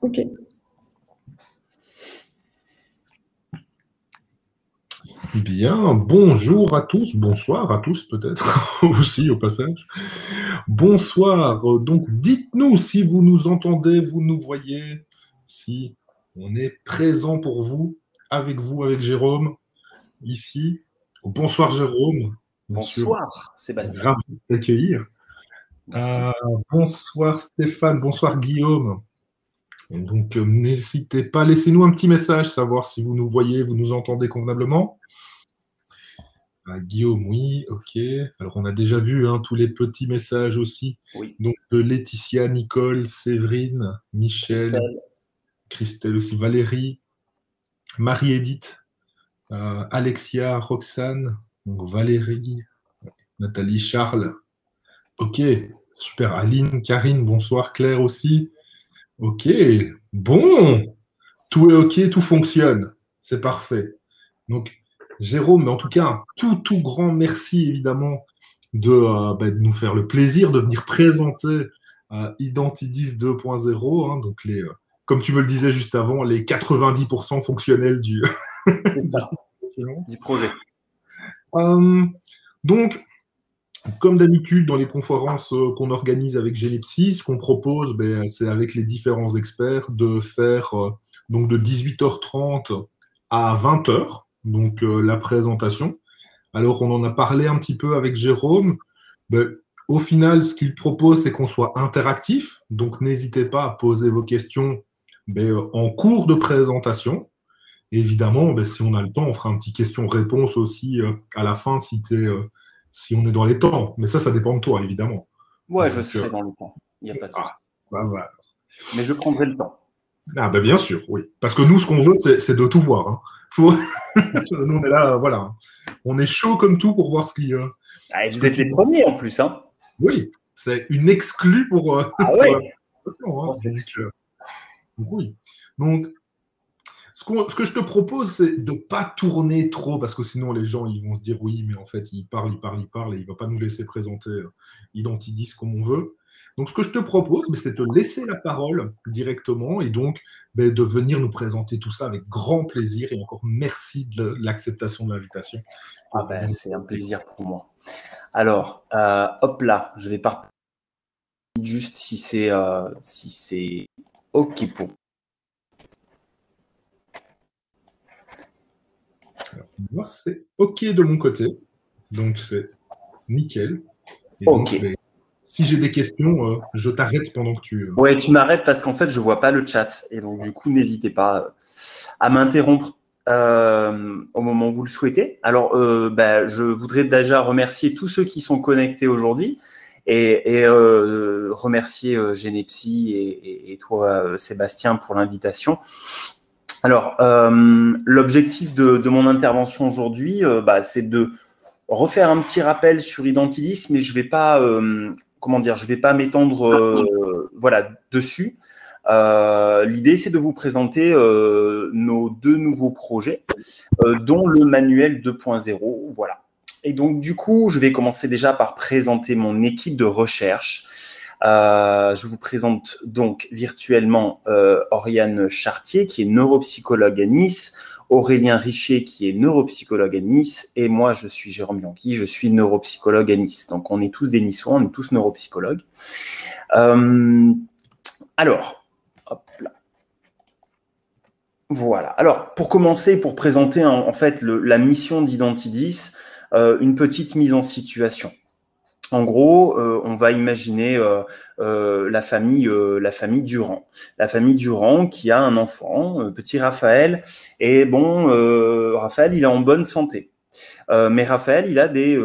Ok. Bien, bonjour à tous, bonsoir à tous peut-être aussi au passage. Bonsoir, donc dites-nous si vous nous entendez, vous nous voyez, si on est présent pour vous, avec Jérôme, ici. Bonsoir Jérôme, bien sûr, Bonsoir Sébastien. ravi de t'accueillir. Bonsoir Stéphane, bonsoir Guillaume. Et donc n'hésitez pas, laissez-nous un petit message, savoir si vous nous voyez, vous nous entendez convenablement. Guillaume, oui, ok. Alors, on a déjà vu tous les petits messages aussi. Oui. Donc, de Laetitia, Nicole, Séverine, Michel, Christelle aussi, Valérie, Marie-Édith, Alexia, Roxane, donc Valérie, Nathalie, Charles. Ok, super. Aline, Karine, bonsoir. Claire aussi. Ok, bon. Tout est ok, tout fonctionne. C'est parfait. Donc, Jérôme, mais en tout cas, un tout grand merci évidemment de nous faire le plaisir de venir présenter Identidis 2.0, donc comme tu me le disais juste avant, les 90% fonctionnels du projet. Donc, comme d'habitude, dans les conférences qu'on organise avec Genepsys, ce qu'on propose, c'est avec les différents experts de faire donc de 18h30 à 20h, donc la présentation. Alors, on en a parlé un petit peu avec Jérôme. Au final, ce qu'il propose, c'est qu'on soit interactif. Donc, n'hésitez pas à poser vos questions en cours de présentation. Et évidemment, si on a le temps, on fera un petit question-réponse aussi à la fin si on est dans les temps. Mais ça dépend de toi, évidemment. Ouais, je serai dans le temps. Il n'y a pas de souci. Voilà. Mais je prendrai le temps. Bien sûr, oui. Parce que nous, ce qu'on veut, c'est de tout voir. Nous, on est là, voilà. On est chaud comme tout pour voir ce qui... vous êtes les premiers en plus, hein. Oui, c'est une exclue pour... ouais. Donc, oui. Donc, ce que je te propose, c'est de ne pas tourner trop, parce que sinon, les gens, ils vont se dire, oui, mais en fait, il parle, et il ne va pas nous laisser présenter Identidis comme on veut. Donc, ce que je te propose, c'est de te laisser la parole directement et donc de venir nous présenter tout ça avec grand plaisir. Et encore merci de l'acceptation de l'invitation. C'est un plaisir pour moi. Alors, hop là, je vais partir juste si c'est OK pour vous. Moi, c'est OK de mon côté. Donc, c'est nickel. Et OK. Donc, si j'ai des questions, je t'arrête pendant que tu... Ouais, tu m'arrêtes parce qu'en fait, je ne vois pas le chat. Et donc, du coup, n'hésitez pas à m'interrompre au moment où vous le souhaitez. Alors, je voudrais déjà remercier tous ceux qui sont connectés aujourd'hui et remercier Genepsys et toi, Sébastien, pour l'invitation. Alors, l'objectif de mon intervention aujourd'hui, c'est de refaire un petit rappel sur Identidis, mais je ne vais pas, je vais pas m'étendre dessus. L'idée, c'est de vous présenter nos deux nouveaux projets, dont le manuel 2.0. Voilà. Et donc, du coup, je vais commencer déjà par présenter mon équipe de recherche. Je vous présente donc virtuellement Oriane Chartier, qui est neuropsychologue à Nice, Aurélien Richer, qui est neuropsychologue à Nice, et moi, je suis Jérôme Bianchi, je suis neuropsychologue à Nice. Donc, on est tous des Niçois, on est tous neuropsychologues. Alors, hop là. Voilà. Alors, pour commencer, pour présenter en fait la mission d'Identidis, une petite mise en situation. En gros, on va imaginer la famille Durand. La famille Durand qui a un enfant, petit Raphaël. Et bon, Raphaël, il est en bonne santé. Mais Raphaël, il a des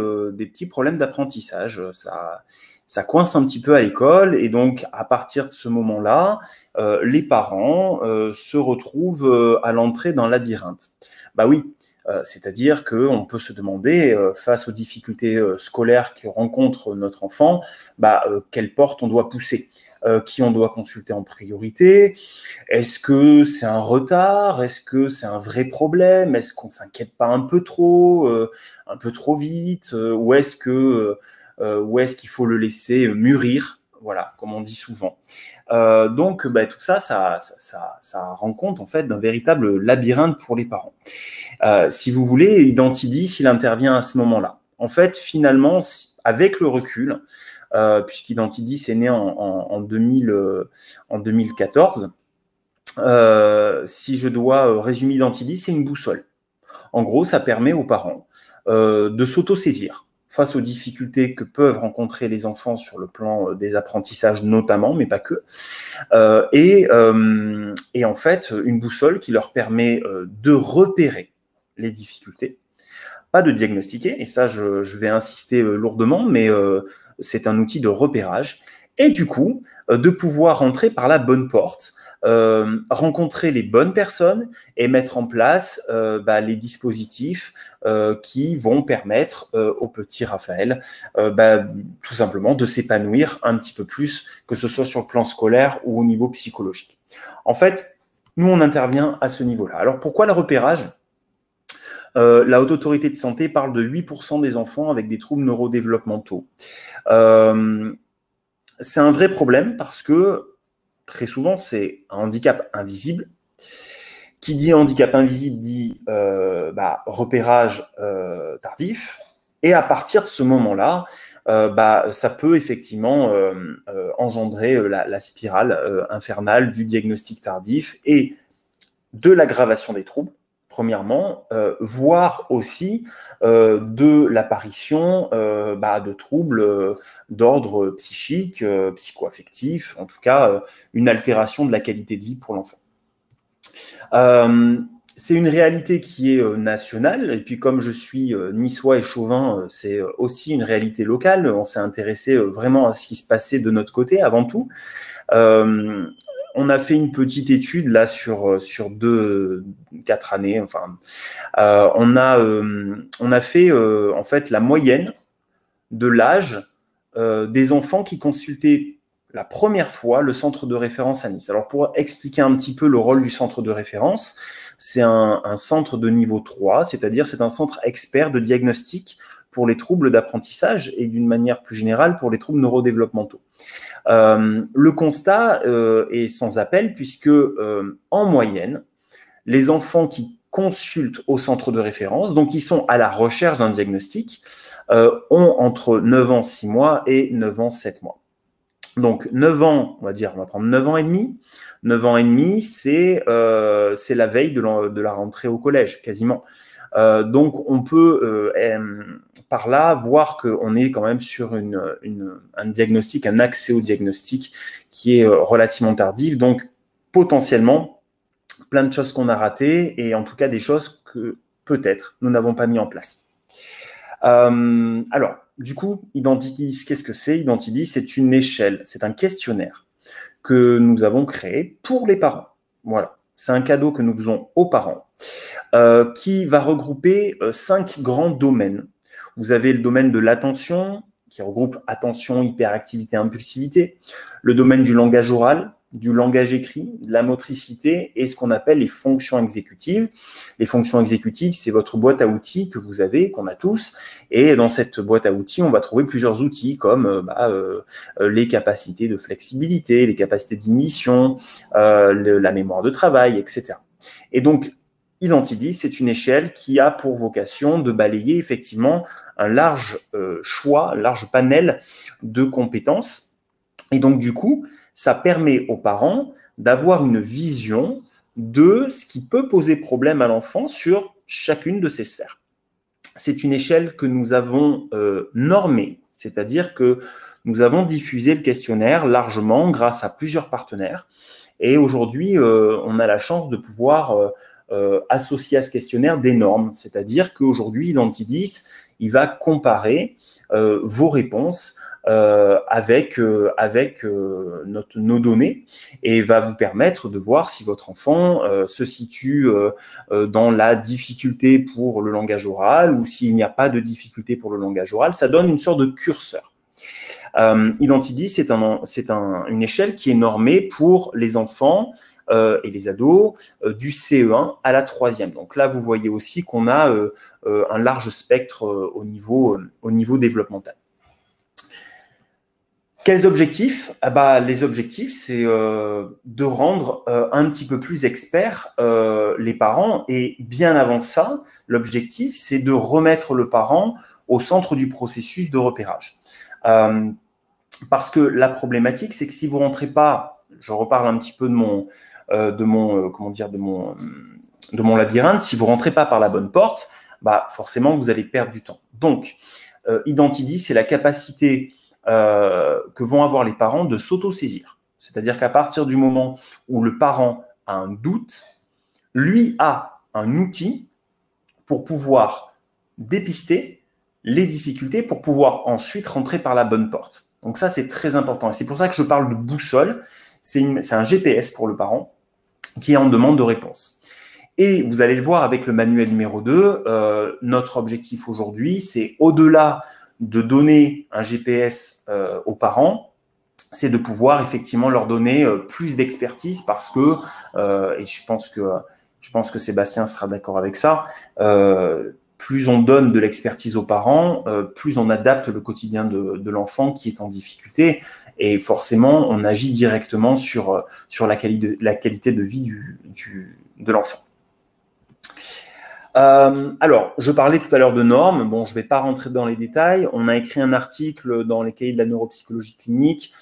petits problèmes d'apprentissage. Ça coince un petit peu à l'école. Et donc, à partir de ce moment-là, les parents se retrouvent à l'entrée d'un labyrinthe. Bah oui. C'est-à-dire qu'on peut se demander, face aux difficultés scolaires que rencontre notre enfant, quelle porte on doit pousser, qui on doit consulter en priorité. Est-ce que c'est un retard? Est-ce que c'est un vrai problème? Est-ce qu'on ne s'inquiète pas un peu trop vite? Ou est-ce qu'il faut le laisser mûrir voilà, comme on dit souvent. Donc, tout ça, ça rend compte en fait d'un véritable labyrinthe pour les parents. Si vous voulez, Identidis, il intervient à ce moment-là. En fait, finalement, avec le recul, puisqu'Identidis est né en 2014, si je dois résumer Identidis, c'est une boussole. En gros, ça permet aux parents de s'auto-saisir face aux difficultés que peuvent rencontrer les enfants sur le plan des apprentissages notamment, mais pas que. Et en fait, une boussole qui leur permet de repérer les difficultés, pas de diagnostiquer, et ça, je vais insister lourdement, mais c'est un outil de repérage, et du coup, de pouvoir rentrer par la bonne porte, rencontrer les bonnes personnes et mettre en place les dispositifs qui vont permettre au petit Raphaël tout simplement de s'épanouir un petit peu plus, que ce soit sur le plan scolaire ou au niveau psychologique. En fait, nous, on intervient à ce niveau-là. Alors, pourquoi le repérage ? La Haute Autorité de Santé parle de 8% des enfants avec des troubles neurodéveloppementaux. C'est un vrai problème parce que très souvent, c'est un handicap invisible. Qui dit handicap invisible dit repérage tardif. Et à partir de ce moment-là, ça peut effectivement engendrer la spirale infernale du diagnostic tardif et de l'aggravation des troubles, premièrement, voire aussi de l'apparition de troubles d'ordre psychique, psycho-affectif, en tout cas une altération de la qualité de vie pour l'enfant. C'est une réalité qui est nationale, et puis comme je suis niçois et chauvin, c'est aussi une réalité locale. On s'est intéressé vraiment à ce qui se passait de notre côté avant tout. On a fait une petite étude là sur 4 années. Enfin, on a fait en fait la moyenne de l'âge des enfants qui consultaient la première fois le centre de référence à Nice. Alors pour expliquer un petit peu le rôle du centre de référence, c'est un centre de niveau 3, c'est-à-dire c'est un centre expert de diagnostic pour les troubles d'apprentissage et d'une manière plus générale pour les troubles neurodéveloppementaux. Le constat est sans appel puisque en moyenne, les enfants qui consultent au centre de référence, donc qui sont à la recherche d'un diagnostic, ont entre 9 ans 6 mois et 9 ans 7 mois. Donc 9 ans, on va prendre 9 ans et demi. 9 ans et demi, c'est la veille de la rentrée au collège, quasiment. Donc on peut par là voir qu'on est quand même sur un diagnostic, un accès au diagnostic qui est relativement tardif. Donc potentiellement, plein de choses qu'on a ratées et en tout cas des choses que peut-être nous n'avons pas mis en place. Alors, du coup, Identidis, qu'est-ce que c'est ? Identidis, c'est une échelle, c'est un questionnaire que nous avons créé pour les parents. Voilà, c'est un cadeau que nous faisons aux parents qui va regrouper 5 grands domaines. Vous avez le domaine de l'attention, qui regroupe attention, hyperactivité, impulsivité, le domaine du langage oral, du langage écrit, de la motricité et ce qu'on appelle les fonctions exécutives. Les fonctions exécutives, c'est votre boîte à outils que vous avez, qu'on a tous. Et dans cette boîte à outils, on va trouver plusieurs outils comme les capacités de flexibilité, les capacités d'inhibition, la mémoire de travail, etc. Et donc, Identidis, c'est une échelle qui a pour vocation de balayer effectivement un large choix, un large panel de compétences. Et donc, du coup, ça permet aux parents d'avoir une vision de ce qui peut poser problème à l'enfant sur chacune de ces sphères. C'est une échelle que nous avons normée, c'est-à-dire que nous avons diffusé le questionnaire largement grâce à plusieurs partenaires. Et aujourd'hui, on a la chance de pouvoir associer à ce questionnaire des normes, c'est-à-dire qu'aujourd'hui, Identidis, il va comparer vos réponses avec nos données et va vous permettre de voir si votre enfant se situe dans la difficulté pour le langage oral ou s'il n'y a pas de difficulté pour le langage oral. Ça donne une sorte de curseur. Identidis, c'est une échelle qui est normée pour les enfants et les ados du CE1 à la 3e. Donc là, vous voyez aussi qu'on a un large spectre au niveau développemental. Quels objectifs? Les objectifs, c'est de rendre un petit peu plus experts les parents. Et bien avant ça, l'objectif, c'est de remettre le parent au centre du processus de repérage. Parce que la problématique, c'est que si vous ne rentrez pas, je reparle un petit peu de mon labyrinthe, si vous ne rentrez pas par la bonne porte, forcément, vous allez perdre du temps. Donc, Identity, c'est la capacité que vont avoir les parents de s'auto-saisir. C'est-à-dire qu'à partir du moment où le parent a un doute, lui a un outil pour pouvoir dépister les difficultés, pour pouvoir ensuite rentrer par la bonne porte. Donc ça, c'est très important. Et c'est pour ça que je parle de boussole. C'est un GPS pour le parent qui est en demande de réponse. Et vous allez le voir avec le manuel numéro 2, notre objectif aujourd'hui, c'est au-delà de donner un GPS aux parents, c'est de pouvoir effectivement leur donner plus d'expertise parce que, et je pense que Sébastien sera d'accord avec ça, plus on donne de l'expertise aux parents, plus on adapte le quotidien de l'enfant qui est en difficulté et forcément on agit directement sur la qualité de vie de l'enfant. Alors, je parlais tout à l'heure de normes. Bon, je ne vais pas rentrer dans les détails. On a écrit un article dans les cahiers de la neuropsychologie clinique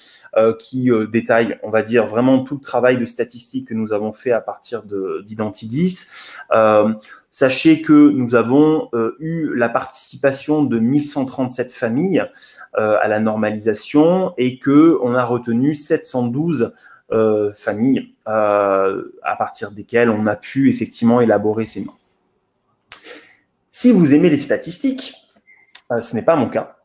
qui détaille, on va dire, vraiment tout le travail de statistique que nous avons fait à partir d'Identidis. Sachez que nous avons eu la participation de 1137 familles à la normalisation et qu'on a retenu 712 familles à partir desquelles on a pu effectivement élaborer ces normes. Si vous aimez les statistiques, ce n'est pas mon cas,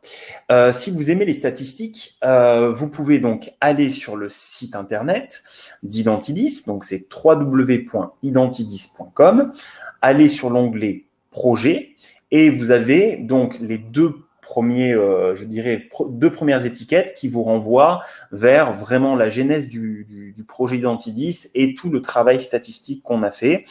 si vous aimez les statistiques, vous pouvez donc aller sur le site internet d'Identidis, donc c'est www.identidis.com, aller sur l'onglet projet et vous avez donc les deux premières étiquettes qui vous renvoient vers vraiment la genèse du projet Identidis et tout le travail statistique qu'on a fait.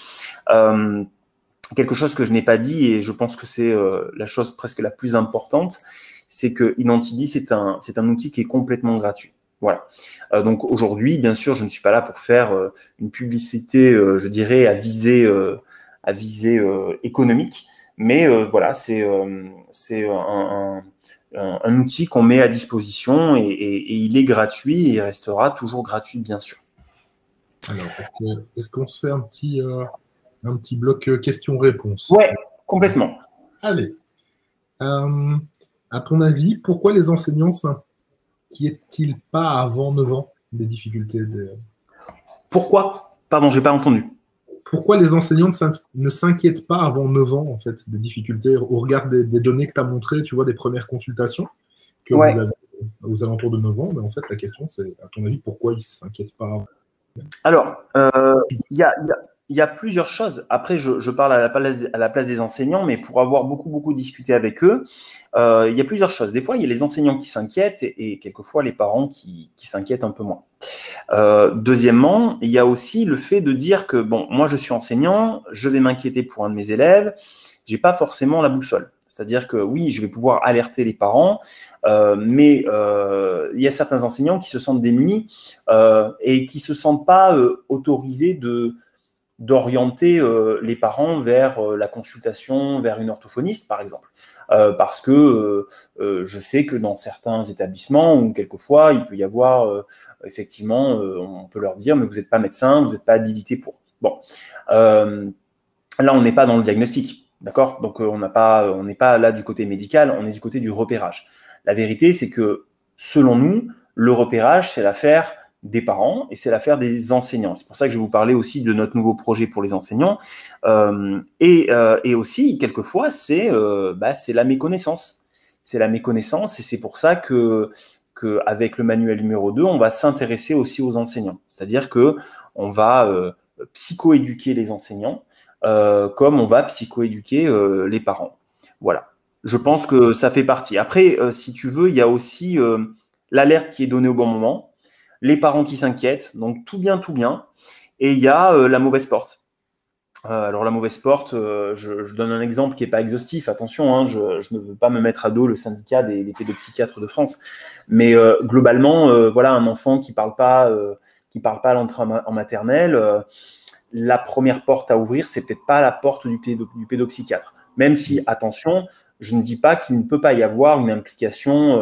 Quelque chose que je n'ai pas dit et je pense que c'est la chose presque la plus importante, c'est que Identity, c'est un outil qui est complètement gratuit. Voilà. Donc aujourd'hui, bien sûr, je ne suis pas là pour faire une publicité, je dirais, à visée économique, mais voilà, c'est un outil qu'on met à disposition et il est gratuit et il restera toujours gratuit, bien sûr. Alors, est-ce qu'on se fait un petit bloc questions-réponses? Ouais, complètement. Allez. À ton avis, pourquoi les enseignants s'inquiètent-ils pas avant 9 ans des difficultés Pourquoi? Pardon, j'ai pas entendu. Pourquoi les enseignants ne s'inquiètent pas avant 9 ans en fait, des difficultés au regard des données que tu as montrées, tu vois, des premières consultations que vous avez aux alentours de 9 ans? Mais en fait, la question, c'est, à ton avis, pourquoi ils ne s'inquiètent pas avant? Alors, il y a plusieurs choses. Après, je parle à la place des enseignants, mais pour avoir beaucoup discuté avec eux, il y a plusieurs choses. Des fois, il y a les enseignants qui s'inquiètent et quelquefois les parents qui s'inquiètent un peu moins. Deuxièmement, il y a aussi le fait de dire que, bon, moi je suis enseignant, je vais m'inquiéter pour un de mes élèves, j'ai pas forcément la boussole. C'est-à-dire que oui, je vais pouvoir alerter les parents, mais il y a certains enseignants qui se sentent démunis et qui se sentent pas autorisés d'orienter les parents vers la consultation, vers une orthophoniste, par exemple. Parce que je sais que dans certains établissements, ou quelquefois, il peut y avoir, effectivement, on peut leur dire, mais vous n'êtes pas médecin, vous n'êtes pas habilité pour. Bon, là, on n'est pas dans le diagnostic, d'accord? Donc, on n'est pas là du côté médical, on est du côté du repérage. La vérité, c'est que, selon nous, le repérage, c'est l'affaire des parents et c'est l'affaire des enseignants. C'est pour ça que je vais vous parler aussi de notre nouveau projet pour les enseignants. Et aussi, quelquefois, c'est la méconnaissance. C'est la méconnaissance et c'est pour ça qu'avec le manuel numéro 2, on va s'intéresser aussi aux enseignants. C'est-à-dire qu'on va psychoéduquer les enseignants comme on va psychoéduquer les parents. Voilà. Je pense que ça fait partie. Après, si tu veux, il y a aussi l'alerte qui est donnée au bon moment, les parents qui s'inquiètent, donc tout bien, et il y a la mauvaise porte. Alors la mauvaise porte, je donne un exemple qui n'est pas exhaustif, attention, hein, je ne veux pas me mettre à dos le syndicat des pédopsychiatres de France, mais globalement, voilà, un enfant qui parle pas à l'entrée en maternelle, la première porte à ouvrir, c'est peut-être pas la porte du pédopsychiatre. Même si, attention, je ne dis pas qu'il ne peut pas y avoir une implication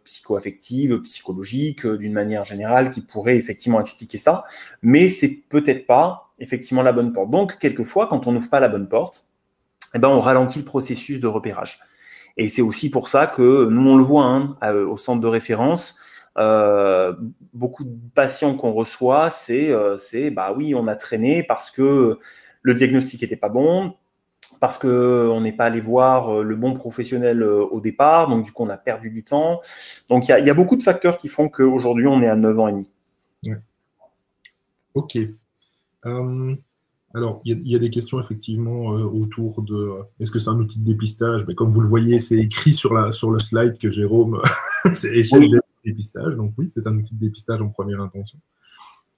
psycho-affective, psychologique, d'une manière générale, qui pourrait effectivement expliquer ça, mais c'est peut-être pas effectivement la bonne porte. Donc, quelquefois, quand on n'ouvre pas la bonne porte, eh ben, on ralentit le processus de repérage. Et c'est aussi pour ça que nous, on le voit hein, au centre de référence, beaucoup de patients qu'on reçoit, c'est bah oui, on a traîné parce que le diagnostic n'était pas bon, parce qu'on n'est pas allé voir le bon professionnel au départ, donc du coup, on a perdu du temps. Donc, il y a beaucoup de facteurs qui font qu'aujourd'hui, on est à 9 ans et demi. Ouais. Ok. Alors, il y a des questions effectivement autour de est-ce que c'est un outil de dépistage? Mais comme vous le voyez, c'est écrit sur le slide que Jérôme, c'est échelle de dépistage. Donc oui, c'est un outil de dépistage en première intention.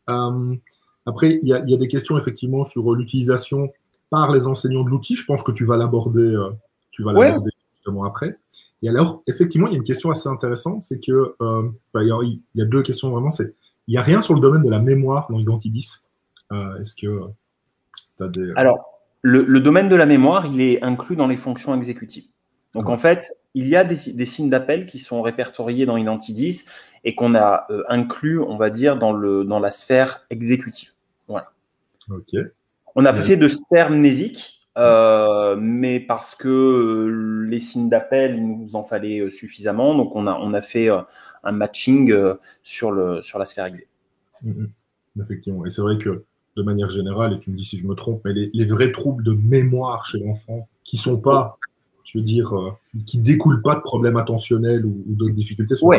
Après, il y a des questions effectivement sur l'utilisation par les enseignants de l'outil. Je pense que tu vas l'aborder justement après. Et alors, effectivement, il y a une question assez intéressante, c'est que il y a deux questions vraiment. Il n'y a rien sur le domaine de la mémoire dans Identidis. Est-ce que tu as des... Alors, le domaine de la mémoire, il est inclus dans les fonctions exécutives. Donc, en fait, il y a des signes d'appel qui sont répertoriés dans Identidis et qu'on a inclus, on va dire, dans la sphère exécutive. Voilà. Ok. On n'a pas fait de sphère mnésique, mais parce que les signes d'appel, il nous en fallait suffisamment. Donc, on a fait un matching sur la sphère exé. Effectivement. Et c'est vrai que, de manière générale, et tu me dis si je me trompe, mais les vrais troubles de mémoire chez l'enfant, qui sont pas, je veux dire, qui découlent pas de problèmes attentionnels ou d'autres difficultés, sont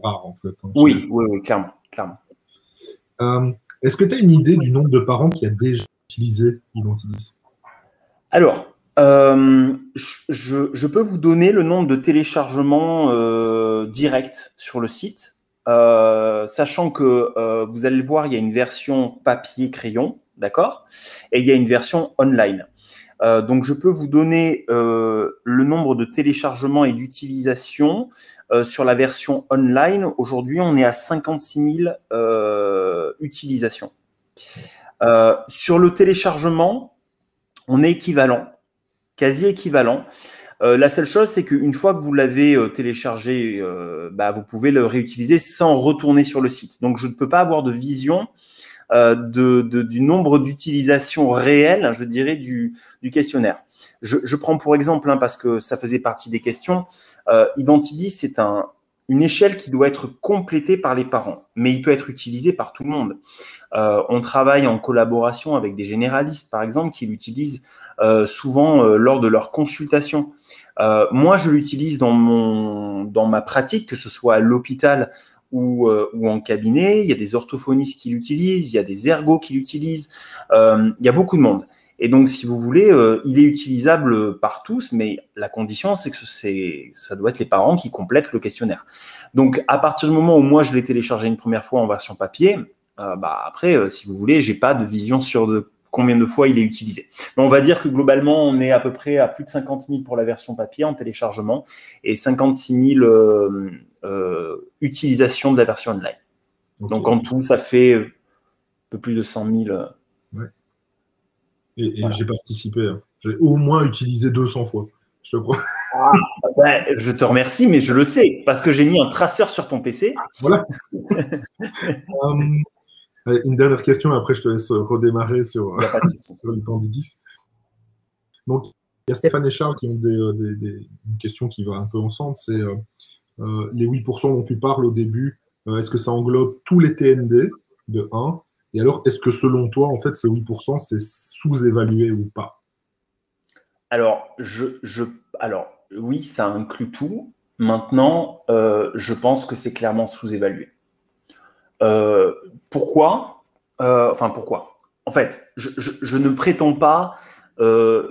rares, en fait. Hein, oui, clairement. Est-ce que tu as une idée du nombre de parents qui a déjà utilisé Identidis? Alors, je peux vous donner le nombre de téléchargements directs sur le site, sachant que vous allez le voir, il y a une version papier-crayon, d'accord? Et il y a une version online. Donc, je peux vous donner le nombre de téléchargements et d'utilisation sur la version online. Aujourd'hui, on est à 56 000 utilisations. Sur le téléchargement, on est équivalent, quasi équivalent. La seule chose, c'est qu'une fois que vous l'avez téléchargé, vous pouvez le réutiliser sans retourner sur le site. Donc, je ne peux pas avoir de vision du nombre d'utilisations réelles, je dirais, du questionnaire. Je prends pour exemple, parce que ça faisait partie des questions, Identidis, c'est une échelle qui doit être complétée par les parents, mais il peut être utilisé par tout le monde. On travaille en collaboration avec des généralistes, par exemple, qui l'utilisent souvent lors de leur consultation. Moi, je l'utilise dans ma pratique, que ce soit à l'hôpital ou en cabinet. Il y a des orthophonistes qui l'utilisent, il y a des ergots qui l'utilisent, il y a beaucoup de monde. Et donc, si vous voulez, il est utilisable par tous, mais la condition, c'est que ça doit être les parents qui complètent le questionnaire. Donc, à partir du moment où moi, je l'ai téléchargé une première fois en version papier, après, si vous voulez, j'ai pas de vision sur combien de fois il est utilisé. Mais on va dire que globalement, on est à peu près à plus de 50 000 pour la version papier en téléchargement et 56 000 utilisations de la version online. Okay. Donc, en tout, ça fait un peu plus de 100 000. Ouais. Et voilà. J'ai participé. Hein. J'ai au moins utilisé 200 fois. Je te crois. Je te remercie, mais je le sais, parce que j'ai mis un traceur sur ton PC. Voilà. Une dernière question, après je te laisse redémarrer sur l'Identidis. Donc, il y a Stéphane et Charles qui ont une question qui va un peu ensemble, c'est les 8% dont tu parles au début, est-ce que ça englobe tous les TND de 1? Et alors, est-ce que selon toi, en fait, ces 8%, c'est sous-évalué ou pas? Alors, oui, ça inclut tout. Maintenant, je pense que c'est clairement sous-évalué. Pourquoi? Pourquoi? En fait, je ne prétends pas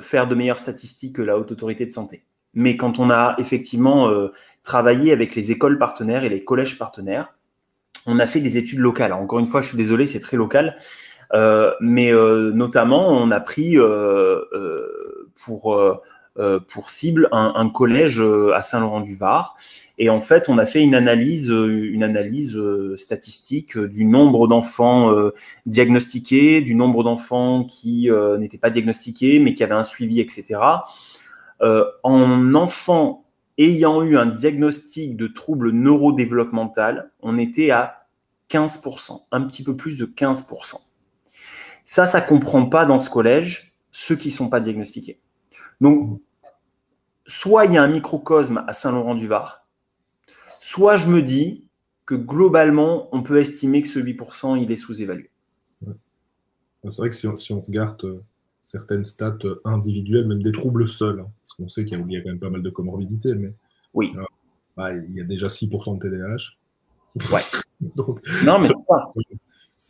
faire de meilleures statistiques que la Haute Autorité de Santé. Mais quand on a effectivement travaillé avec les écoles partenaires et les collèges partenaires, on a fait des études locales. Alors, encore une fois, je suis désolé, c'est très local. Mais notamment, on a pris pour cible un collège à Saint-Laurent-du-Var. Et en fait, on a fait une analyse statistique du nombre d'enfants diagnostiqués, du nombre d'enfants qui n'étaient pas diagnostiqués, mais qui avaient un suivi, etc. En enfants ayant eu un diagnostic de trouble neurodéveloppemental, on était à 15%, un petit peu plus de 15%. Ça ne comprend pas dans ce collège ceux qui ne sont pas diagnostiqués. Donc, soit il y a un microcosme à Saint-Laurent-du-Var, soit je me dis que globalement, on peut estimer que ce 8%, il est sous-évalué. Ouais. C'est vrai que si on regarde certaines stats individuelles, même des troubles seuls, hein, parce qu'on sait qu'il y a quand même pas mal de comorbidités, mais oui. Il y a déjà 6% de TDAH. Ouais. Donc, non, mais c'est pas.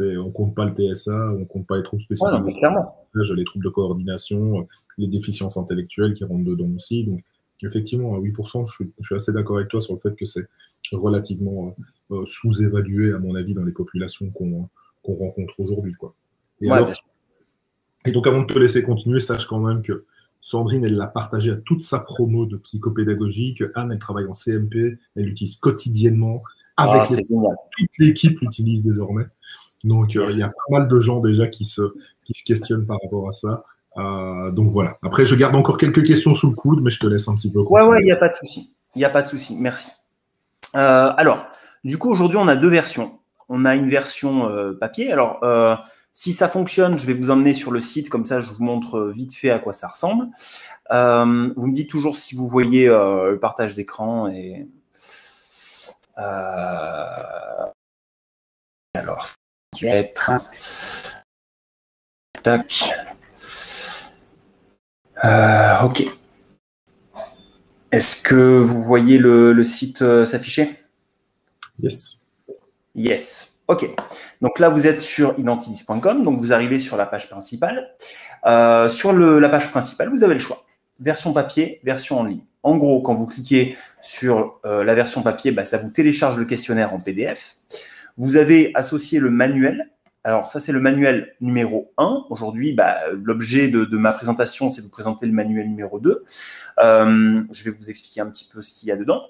On ne compte pas le TSA, on ne compte pas les troubles spécifiques, ouais, clairement. Les troubles de coordination, les déficiences intellectuelles qui rentrent dedans aussi. Donc, effectivement, à 8%, je suis assez d'accord avec toi sur le fait que c'est relativement sous-évalué, à mon avis, dans les populations qu'on rencontre aujourd'hui. Et donc, avant de te laisser continuer, sache quand même que Sandrine, elle l'a partagé à toute sa promo de psychopédagogie, que Anne, elle travaille en CMP, elle l'utilise quotidiennement, avec toute l'équipe l'utilise désormais. Donc, il y a pas mal de gens déjà qui se questionnent par rapport à ça. Donc, voilà. Après, je garde encore quelques questions sous le coude, mais je te laisse un petit peu continuer. Ouais, il n'y a pas de souci. Il n'y a pas de souci. Merci. Alors, du coup, aujourd'hui, on a deux versions. On a une version papier. Alors, si ça fonctionne, je vais vous emmener sur le site. Comme ça, je vous montre vite fait à quoi ça ressemble. Vous me dites toujours si vous voyez le partage d'écran. Et alors, ça va être... Tac. OK. Est-ce que vous voyez le site s'afficher? Yes. Yes. OK. Donc là, vous êtes sur identidis.com. Donc, vous arrivez sur la page principale. Sur la page principale, vous avez le choix. Version papier, version en ligne. En gros, quand vous cliquez sur la version papier, ça vous télécharge le questionnaire en PDF. Vous avez associé le manuel. Alors, ça, c'est le manuel numéro 1. Aujourd'hui, l'objet de ma présentation, c'est de vous présenter le manuel numéro 2. Je vais vous expliquer un petit peu ce qu'il y a dedans.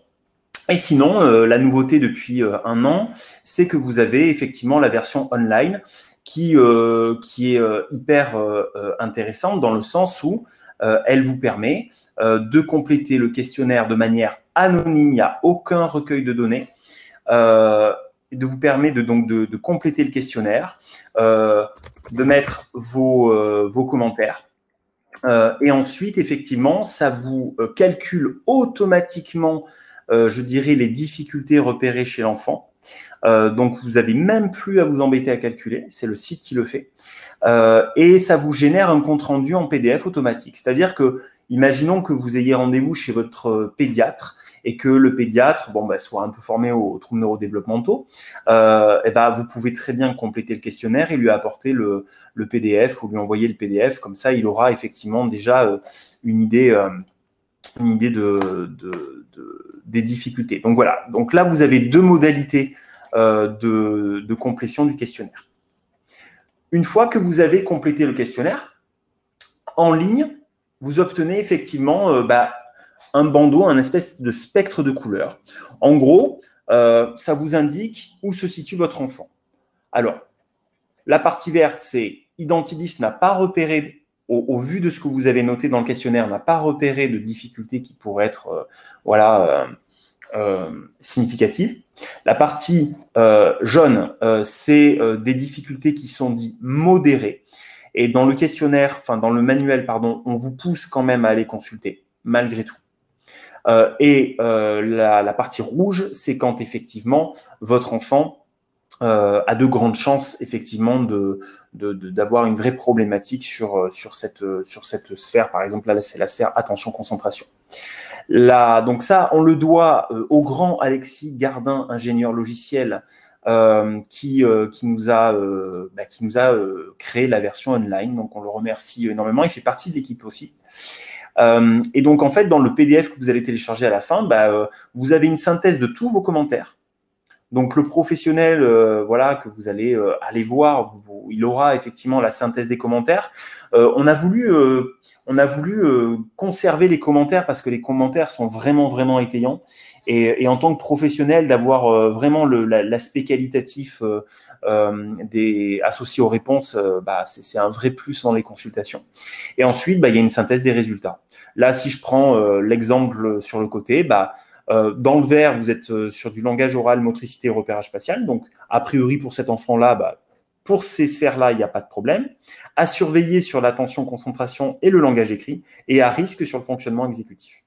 Et sinon, la nouveauté depuis un an, c'est que vous avez effectivement la version online qui est hyper intéressante dans le sens où elle vous permet de compléter le questionnaire de manière anonyme. Il n'y a aucun recueil de données. De vous permet de compléter le questionnaire, de mettre vos commentaires. Et ensuite, effectivement, ça vous calcule automatiquement, je dirais, les difficultés repérées chez l'enfant. Donc, vous n'avez même plus à vous embêter à calculer. C'est le site qui le fait. Et ça vous génère un compte-rendu en PDF automatique. C'est-à-dire que, imaginons que vous ayez rendez-vous chez votre pédiatre et que le pédiatre soit un peu formé aux troubles neurodéveloppementaux, vous pouvez très bien compléter le questionnaire et lui apporter le PDF ou lui envoyer le PDF. Comme ça, il aura effectivement déjà une idée des difficultés. Donc voilà. Donc là, vous avez deux modalités de complétion du questionnaire. Une fois que vous avez complété le questionnaire, en ligne, vous obtenez effectivement un bandeau, un espèce de spectre de couleurs. En gros, ça vous indique où se situe votre enfant. Alors, la partie verte, c'est Identidis n'a pas repéré, au vu de ce que vous avez noté dans le questionnaire, n'a pas repéré de difficultés qui pourraient être significatives. La partie jaune, c'est des difficultés qui sont dites modérées. Et dans le questionnaire, dans le manuel, on vous pousse quand même à aller consulter, malgré tout. La partie rouge, c'est quand effectivement votre enfant a de grandes chances effectivement d'avoir une vraie problématique sur cette sphère. Par exemple, là, c'est la sphère attention-concentration. Donc ça, on le doit au grand Alexis Gardin, ingénieur logiciel, qui nous a créé la version online. Donc, on le remercie énormément. Il fait partie de l'équipe aussi. Et donc, en fait, dans le PDF que vous allez télécharger à la fin, vous avez une synthèse de tous vos commentaires. Donc, le professionnel voilà, que vous allez aller voir, il aura effectivement la synthèse des commentaires. On a voulu conserver les commentaires parce que les commentaires sont vraiment, vraiment étayants. Et en tant que professionnel, d'avoir vraiment l'aspect qualitatif associé aux réponses, c'est un vrai plus dans les consultations. Et ensuite, il y a une synthèse des résultats. Là, si je prends l'exemple sur le côté, dans le vert, vous êtes sur du langage oral, motricité et repérage spatial. Donc, a priori, pour cet enfant-là, pour ces sphères-là, il n'y a pas de problème. À surveiller sur l'attention, concentration et le langage écrit, et à risque sur le fonctionnement exécutif.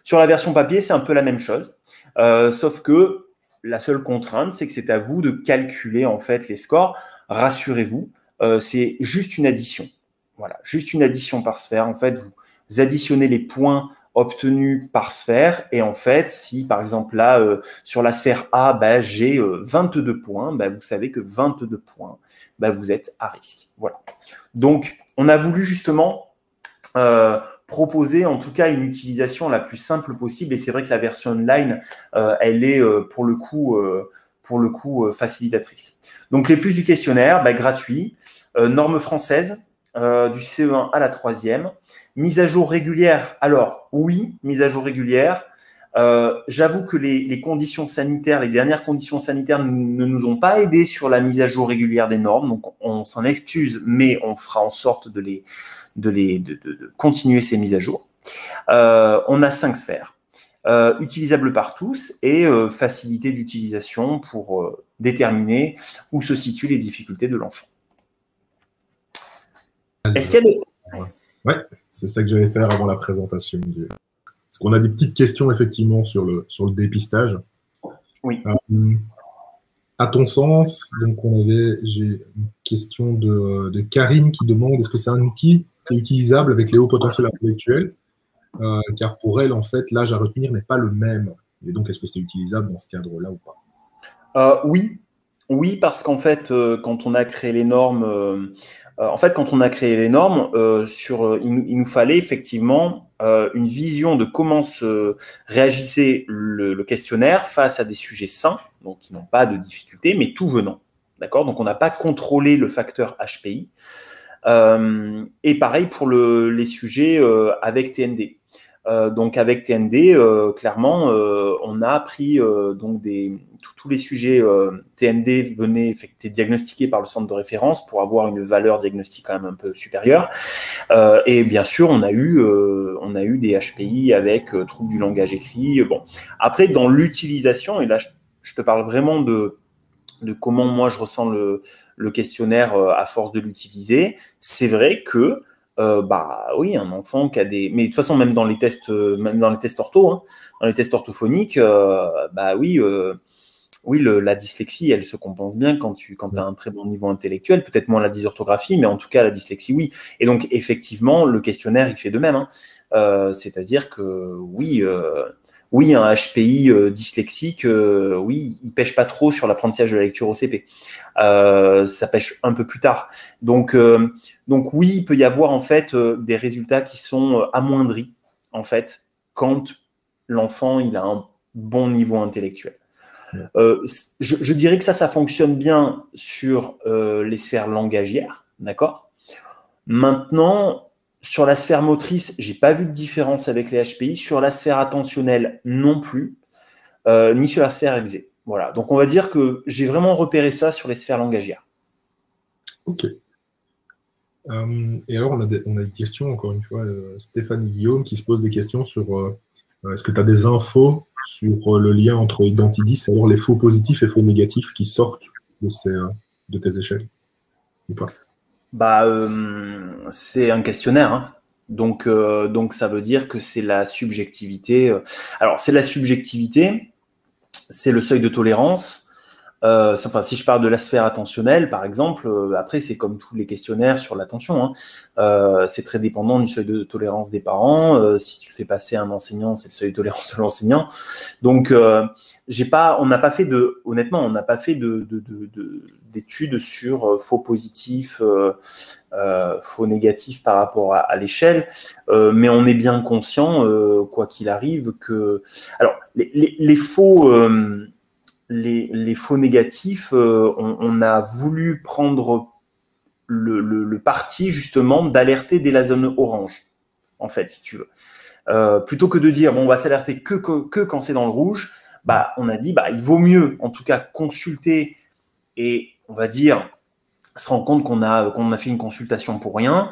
Sur la version papier, c'est un peu la même chose, sauf que la seule contrainte, c'est que c'est à vous de calculer en fait les scores. Rassurez-vous, c'est juste une addition. Voilà, juste une addition par sphère. En fait, vous additionnez les points obtenus par sphère. Et en fait, si par exemple là, sur la sphère A, j'ai 22 points, vous savez que 22 points, vous êtes à risque. Voilà. Donc, on a voulu justement proposer en tout cas une utilisation la plus simple possible. Et c'est vrai que la version online, elle est pour le coup facilitatrice. Donc, les plus du questionnaire, gratuit, normes françaises, du CE1 à la 3e. Mise à jour régulière. Alors, oui, mise à jour régulière. J'avoue que les conditions sanitaires, les dernières conditions sanitaires ne nous ont pas aidés sur la mise à jour régulière des normes. Donc, on s'en excuse, mais on fera en sorte de continuer ces mises à jour. On a 5 sphères. Utilisables par tous et facilité d'utilisation pour déterminer où se situent les difficultés de l'enfant. Est-ce qu'il y a des... Ouais, c'est ça que j'allais faire avant la présentation. Parce qu'on a des petites questions effectivement sur le dépistage. Oui. À ton sens, donc j'ai une question de Karine qui demande est-ce que c'est un outil qui est utilisable avec les hauts potentiels intellectuels, car pour elle, en fait, l'âge à retenir n'est pas le même. Et donc, est-ce que c'est utilisable dans ce cadre-là ou pas? Oui, parce qu'en fait, quand on a créé les normes, il nous fallait effectivement une vision de comment se réagissait le questionnaire face à des sujets sains, donc qui n'ont pas de difficulté, mais tout venant. D'accord? Donc, on n'a pas contrôlé le facteur HPI. Et pareil pour les sujets avec TND. Donc avec TND, clairement, on a pris donc tous les sujets TND étaient diagnostiqués par le centre de référence pour avoir une valeur diagnostique quand même un peu supérieure. Et bien sûr, on a eu des HPI avec troubles du langage écrit. Bon, après dans l'utilisation, et là je te parle vraiment de comment moi je ressens le questionnaire à force de l'utiliser. C'est vrai que oui, un enfant qui a des... Mais de toute façon, même dans les tests ortho, hein, dans les tests orthophoniques, la dyslexie, elle se compense bien quand tu as un très bon niveau intellectuel, peut-être moins la dysorthographie, mais en tout cas, la dyslexie, oui. Et donc, effectivement, le questionnaire, il fait de même. Hein. C'est-à-dire que, oui, un HPI dyslexique, oui, il pêche pas trop sur l'apprentissage de la lecture au CP. Ça pêche un peu plus tard. Donc oui, il peut y avoir en fait des résultats qui sont amoindris en fait quand l'enfant il a un bon niveau intellectuel. Je dirais que ça fonctionne bien sur les sphères langagières, d'accord. Maintenant, sur la sphère motrice, j'ai pas vu de différence avec les HPI. Sur la sphère attentionnelle, non plus, ni sur la sphère exé. Voilà. Donc, on va dire que j'ai vraiment repéré ça sur les sphères langagières. Ok. Et alors, on a des questions, encore une fois, Stéphane et Guillaume qui se posent des questions sur est-ce que tu as des infos sur le lien entre Identidis, alors les faux positifs et faux négatifs qui sortent de tes échelles ou pas? C'est un questionnaire, hein. Donc ça veut dire que c'est la subjectivité. Alors, c'est la subjectivité, c'est le seuil de tolérance. Si je parle de la sphère attentionnelle, par exemple, après, c'est comme tous les questionnaires sur l'attention. Hein. C'est très dépendant du seuil de tolérance des parents. Si tu le fais passer à un enseignant, c'est le seuil de tolérance de l'enseignant. Donc, honnêtement, on n'a pas fait d'études sur faux positifs, faux négatifs par rapport à l'échelle, mais on est bien conscient, quoi qu'il arrive, que... Alors, les faux... les faux négatifs, on a voulu prendre le parti justement d'alerter dès la zone orange, en fait, si tu veux. Plutôt que de dire, bon, on va s'alerter que quand c'est dans le rouge, bah, on a dit, bah, il vaut mieux, en tout cas, consulter et, on va dire, se rendre compte qu'on a fait une consultation pour rien,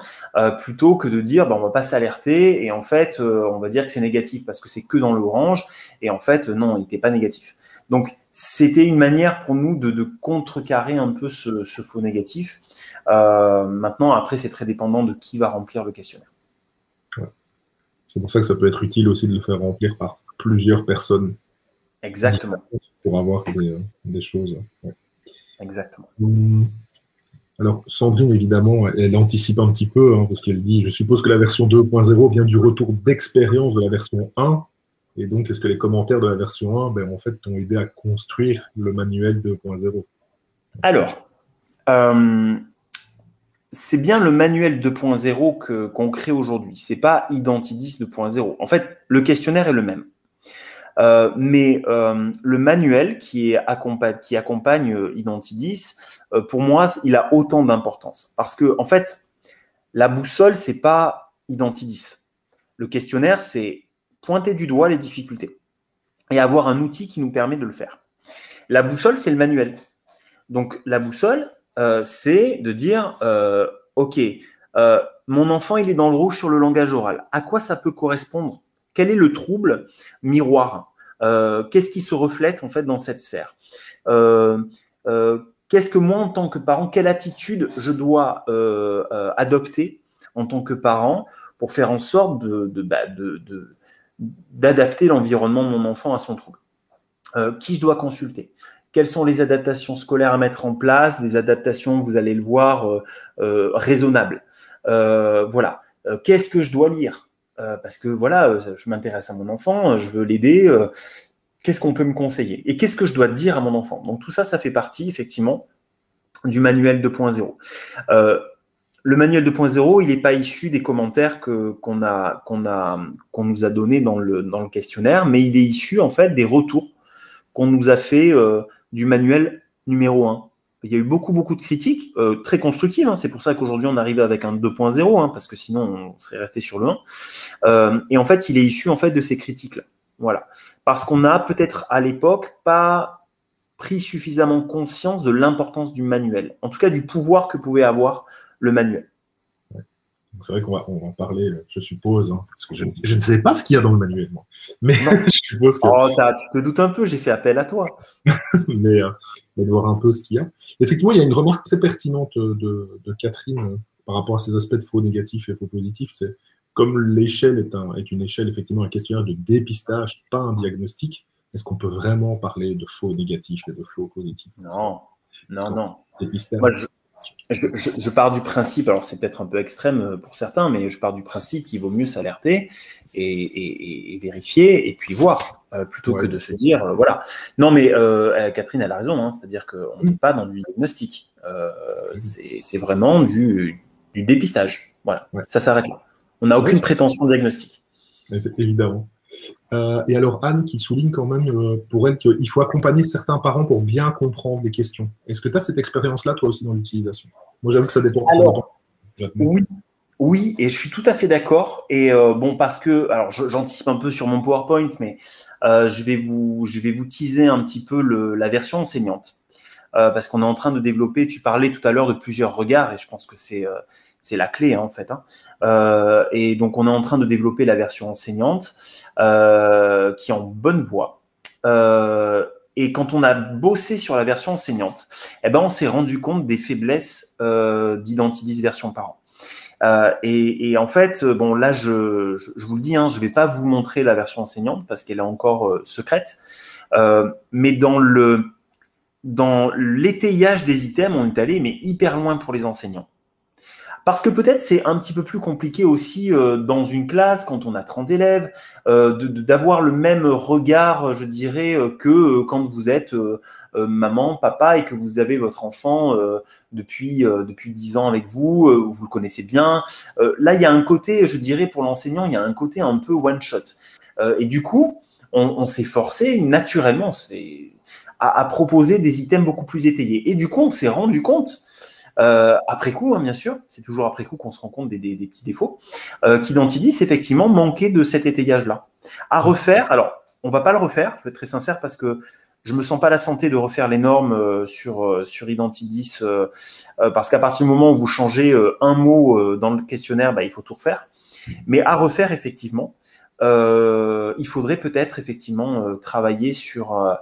plutôt que de dire, bah, on va pas s'alerter et en fait, on va dire que c'est négatif parce que c'est que dans l'orange et en fait, non, il n'était pas négatif. Donc, c'était une manière pour nous de contrecarrer un peu ce faux négatif. Maintenant, après, c'est très dépendant de qui va remplir le questionnaire. Ouais. C'est pour ça que ça peut être utile aussi de le faire remplir par plusieurs personnes. Exactement. Pour avoir des choses. Ouais. Exactement. Alors, Sandrine, évidemment, elle anticipe un petit peu, hein, parce qu'elle dit, je suppose que la version 2.0 vient du retour d'expérience de la version 1. Et donc, est-ce que les commentaires de la version 1, ben, en fait, t'ont aidé à construire le manuel 2.0? Alors, c'est bien le manuel 2.0 qu'on crée aujourd'hui. C'est pas Identidis 2.0. En fait, le questionnaire est le même. Mais le manuel qui accompagne Identidis, pour moi, il a autant d'importance. Parce que, en fait, la boussole, c'est pas Identidis. Le questionnaire, c'est pointer du doigt les difficultés et avoir un outil qui nous permet de le faire. La boussole, c'est le manuel. Donc, la boussole, c'est de dire, OK, mon enfant, il est dans le rouge sur le langage oral. À quoi ça peut correspondre? Quel est le trouble miroir? Qu'est-ce qui se reflète en fait dans cette sphère? Qu'est-ce que moi, en tant que parent, quelle attitude je dois adopter en tant que parent pour faire en sorte d'adapter l'environnement de mon enfant à son trouble? Qui je dois consulter? Quelles sont les adaptations scolaires à mettre en place? Des adaptations, vous allez le voir, raisonnables. Voilà. Qu'est-ce que je dois lire? Parce que voilà, je m'intéresse à mon enfant, je veux l'aider. Qu'est-ce qu'on peut me conseiller? Et qu'est-ce que je dois dire à mon enfant? Donc tout ça, ça fait partie effectivement du manuel 2.0. Le manuel 2.0, il n'est pas issu des commentaires qu'on nous a donnés dans le questionnaire, mais il est issu en fait des retours qu'on nous a fait du manuel numéro 1. Il y a eu beaucoup de critiques, très constructives. Hein. C'est pour ça qu'aujourd'hui, on arrive avec un 2.0, hein, parce que sinon, on serait resté sur le 1. Et en fait, il est issu en fait de ces critiques-là. Voilà. Parce qu'on a peut-être à l'époque pas pris suffisamment conscience de l'importance du manuel, en tout cas du pouvoir que pouvait avoir le manuel. C'est vrai qu'on va en parler, je suppose, hein, parce que je ne sais pas ce qu'il y a dans le manuel, moi. Mais je suppose que... Oh, tu te doutes un peu, j'ai fait appel à toi. mais de voir un peu ce qu'il y a. Effectivement, il y a une remarque très pertinente de Catherine par rapport à ces aspects de faux négatifs et faux positifs. C'est comme l'échelle est une échelle, effectivement, un questionnaire de dépistage, pas un diagnostic. Est-ce qu'on peut vraiment parler de faux négatifs et de faux positifs? Non. Dépistage. Moi, je pars du principe, alors c'est peut-être un peu extrême pour certains, mais je pars du principe qu'il vaut mieux s'alerter et vérifier et puis voir, plutôt que de se dire, voilà. Non, mais Catherine, elle a raison, hein, c'est-à-dire qu'on n'est pas dans du diagnostic. C'est vraiment du dépistage. Voilà, ça s'arrête là. On n'a aucune prétention diagnostique. Évidemment. Et alors Anne qui souligne quand même pour elle qu'il faut accompagner certains parents pour bien comprendre les questions. Est-ce que tu as cette expérience-là toi aussi dans l'utilisation? Moi j'avoue que ça dépend. Oui, et je suis tout à fait d'accord. Et bon, parce que, alors j'anticipe un peu sur mon PowerPoint, mais je vais vous teaser un petit peu la version enseignante. Parce qu'on est en train de développer, tu parlais tout à l'heure de plusieurs regards, et je pense que c'est la clé, hein, en fait. Hein. Et donc, on est en train de développer la version enseignante qui est en bonne voie. Et quand on a bossé sur la version enseignante, eh ben, on s'est rendu compte des faiblesses d'Identidis version parent. Et en fait, bon, là, je vous le dis, hein, je vais pas vous montrer la version enseignante parce qu'elle est encore secrète. Mais dans l'étayage des items, on est allé mais hyper loin pour les enseignants. Parce que peut-être c'est un petit peu plus compliqué aussi dans une classe, quand on a 30 élèves, d'avoir le même regard, je dirais, que quand vous êtes maman, papa et que vous avez votre enfant depuis 10 ans avec vous, vous le connaissez bien. Là, il y a un côté, je dirais, pour l'enseignant, il y a un côté un peu one-shot. Et du coup, on s'est forcé naturellement, à proposer des items beaucoup plus étayés. Et du coup, on s'est rendu compte, après coup, hein, bien sûr, c'est toujours après coup qu'on se rend compte des petits défauts, qu'Identidis, effectivement, manquait de cet étayage-là. À refaire, alors, on ne va pas le refaire, je vais être très sincère, parce que je ne me sens pas la santé de refaire les normes sur Identidis, parce qu'à partir du moment où vous changez un mot dans le questionnaire, il faut tout refaire. Mais à refaire, effectivement, il faudrait peut-être effectivement travailler sur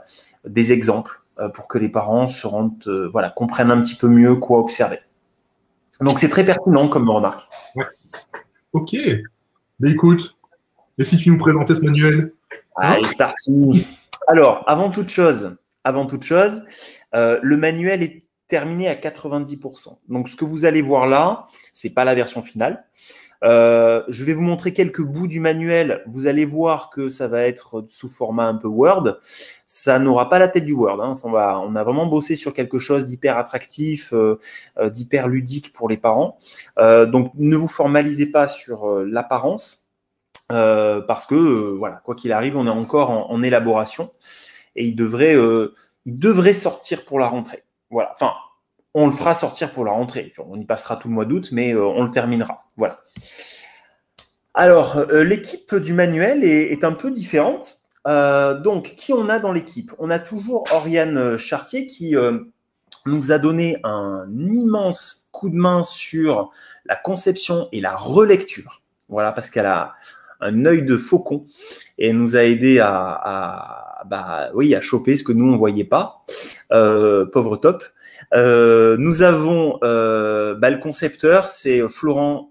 des exemples pour que les parents se rendent, comprennent un petit peu mieux quoi observer. Donc, c'est très pertinent comme remarque. Ouais. Ok. Écoute, et si tu nous présentais ce manuel? Allez, c'est parti. Alors, avant toute chose, le manuel est terminé à 90%. Donc, ce que vous allez voir là, c'est pas la version finale. Je vais vous montrer quelques bouts du manuel. Vous allez voir que ça va être sous format un peu Word. Ça n'aura pas la tête du Word. Hein. On a vraiment bossé sur quelque chose d'hyper attractif, d'hyper ludique pour les parents. Donc, ne vous formalisez pas sur l'apparence parce que, quoi qu'il arrive, on est encore en élaboration et il devrait sortir pour la rentrée. Voilà. Enfin, on le fera sortir pour la rentrée. On y passera tout le mois d'août, mais on le terminera. Voilà. Alors, l'équipe du manuel est un peu différente. Donc, qui on a dans l'équipe? On a toujours Oriane Chartier qui nous a donné un immense coup de main sur la conception et la relecture. Voilà, parce qu'elle a un œil de faucon et elle nous a aidé à choper ce que nous, on ne voyait pas. Pauvre top. Nous avons le concepteur, c'est Florent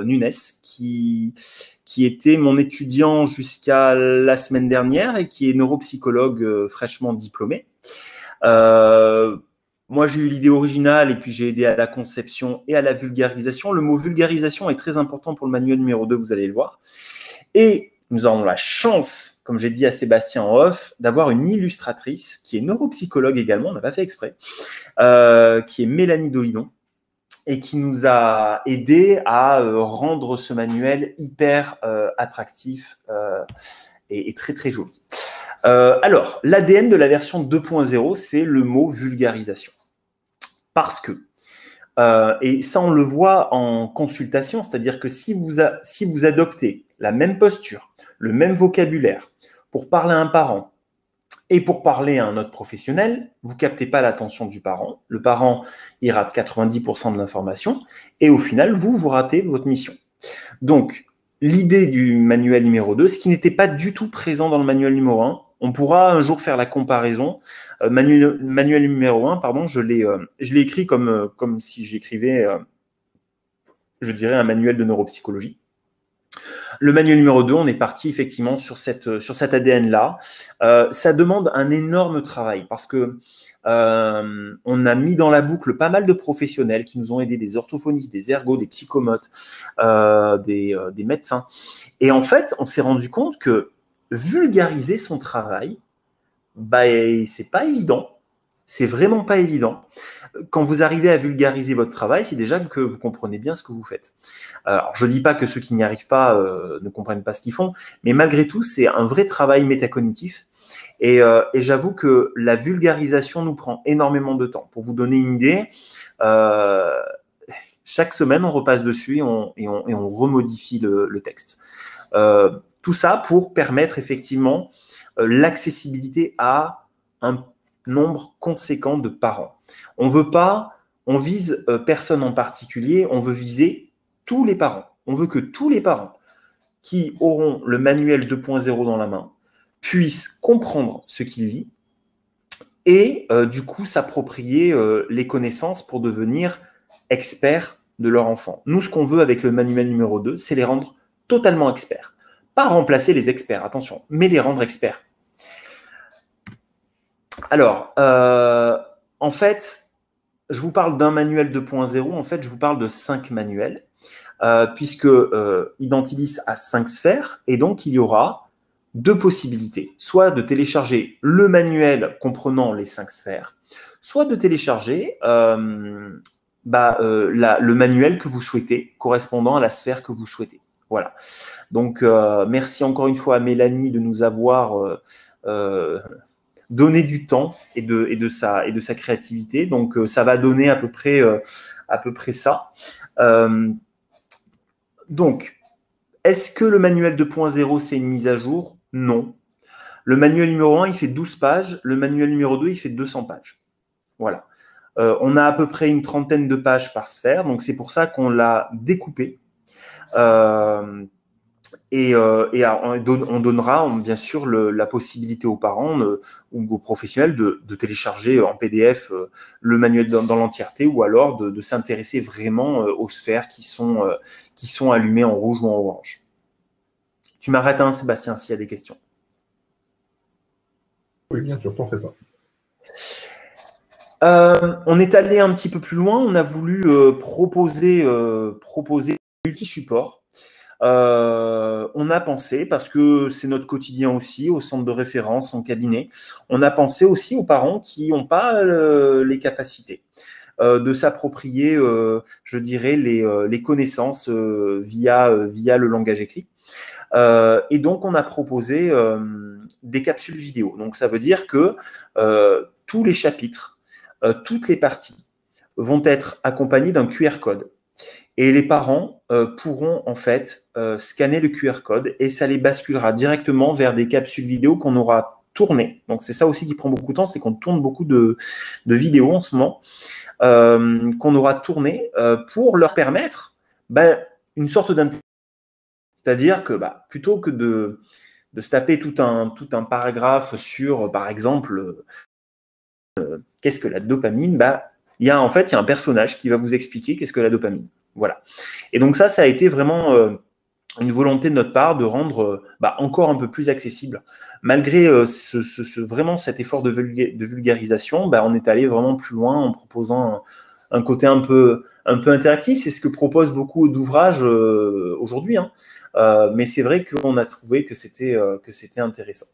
Nunes, qui était mon étudiant jusqu'à la semaine dernière et qui est neuropsychologue fraîchement diplômé. Moi, j'ai eu l'idée originale et puis j'ai aidé à la conception et à la vulgarisation. Le mot vulgarisation est très important pour le manuel numéro 2, vous allez le voir. Et nous avons la chance, comme j'ai dit à Sébastien en off, d'avoir une illustratrice qui est neuropsychologue également, on n'a pas fait exprès, qui est Mélanie Dolidon, et qui nous a aidé à rendre ce manuel hyper attractif et très très joli. Alors, l'ADN de la version 2.0, c'est le mot vulgarisation. Parce que, et ça on le voit en consultation, c'est-à-dire que si vous adoptez la même posture, le même vocabulaire pour parler à un parent et pour parler à un autre professionnel, vous ne captez pas l'attention du parent. Le parent, il rate 90% de l'information et au final, vous ratez votre mission. Donc, l'idée du manuel numéro 2, ce qui n'était pas du tout présent dans le manuel numéro 1, on pourra un jour faire la comparaison. Manuel numéro 1, pardon, je l'ai écrit comme si j'écrivais, je dirais, un manuel de neuropsychologie. Le manuel numéro 2, on est parti effectivement sur cet ADN-là. Ça demande un énorme travail parce que on a mis dans la boucle pas mal de professionnels qui nous ont aidés, des orthophonistes, des ergots, des psychomotes, des médecins. Et en fait, on s'est rendu compte que vulgariser son travail, c'est pas évident. C'est vraiment pas évident. Quand vous arrivez à vulgariser votre travail, c'est déjà que vous comprenez bien ce que vous faites. Alors, je ne dis pas que ceux qui n'y arrivent pas ne comprennent pas ce qu'ils font, mais malgré tout, c'est un vrai travail métacognitif. Et j'avoue que la vulgarisation nous prend énormément de temps. Pour vous donner une idée, chaque semaine, on repasse dessus et on remodifie le texte. Tout ça pour permettre effectivement l'accessibilité à un nombre conséquent de parents. On vise personne en particulier, on veut viser tous les parents. On veut que tous les parents qui auront le manuel 2.0 dans la main puissent comprendre ce qu'il lit et du coup s'approprier les connaissances pour devenir experts de leur enfant. Nous, ce qu'on veut avec le manuel numéro 2, c'est les rendre totalement experts. Pas remplacer les experts, attention, mais les rendre experts. Alors, en fait, je vous parle d'un manuel 2.0, en fait, je vous parle de 5 manuels, puisque Identidis a 5 sphères, et donc il y aura 2 possibilités, soit de télécharger le manuel comprenant les 5 sphères, soit de télécharger le manuel que vous souhaitez, correspondant à la sphère que vous souhaitez. Voilà. Donc, merci encore une fois à Mélanie de nous avoir donner du temps et de sa créativité. Donc, ça va donner à peu près ça. Donc, est-ce que le manuel 2.0, c'est une mise à jour? Non. Le manuel numéro 1, il fait 12 pages. Le manuel numéro 2, il fait 200 pages. Voilà. On a à peu près une trentaine de pages par sphère. Donc, c'est pour ça qu'on l'a découpé. On donnera bien sûr la possibilité aux parents ou aux professionnels de télécharger en PDF le manuel dans l'entièreté, ou alors de s'intéresser vraiment aux sphères qui sont allumées en rouge ou en orange. Tu m'arrêtes, hein, Sébastien, s'il y a des questions. Oui, bien sûr, t'en fais pas. On est allé un petit peu plus loin. On a voulu proposer multi-support. On a pensé, parce que c'est notre quotidien aussi, au centre de référence, en cabinet, on a pensé aussi aux parents qui n'ont pas les capacités de s'approprier, je dirais, les connaissances via le langage écrit. Et donc, on a proposé des capsules vidéo. Donc, ça veut dire que tous les chapitres, toutes les parties vont être accompagnées d'un QR code. Et les parents pourront en fait scanner le QR code et ça les basculera directement vers des capsules vidéo qu'on aura tournées. Donc, c'est ça aussi qui prend beaucoup de temps, c'est qu'on tourne beaucoup de vidéos en ce moment, qu'on aura tournées pour leur permettre une sorte d'intégration. C'est-à-dire que plutôt que de se taper tout un paragraphe sur, par exemple, qu'est-ce que la dopamine, il y a un personnage qui va vous expliquer qu'est-ce que la dopamine. Voilà. Et donc ça a été vraiment une volonté de notre part de rendre encore un peu plus accessible. Malgré vraiment cet effort de vulgarisation, on est allé vraiment plus loin en proposant un côté un peu interactif. C'est ce que proposent beaucoup d'ouvrages aujourd'hui, hein. Mais c'est vrai qu'on a trouvé que c'était intéressant.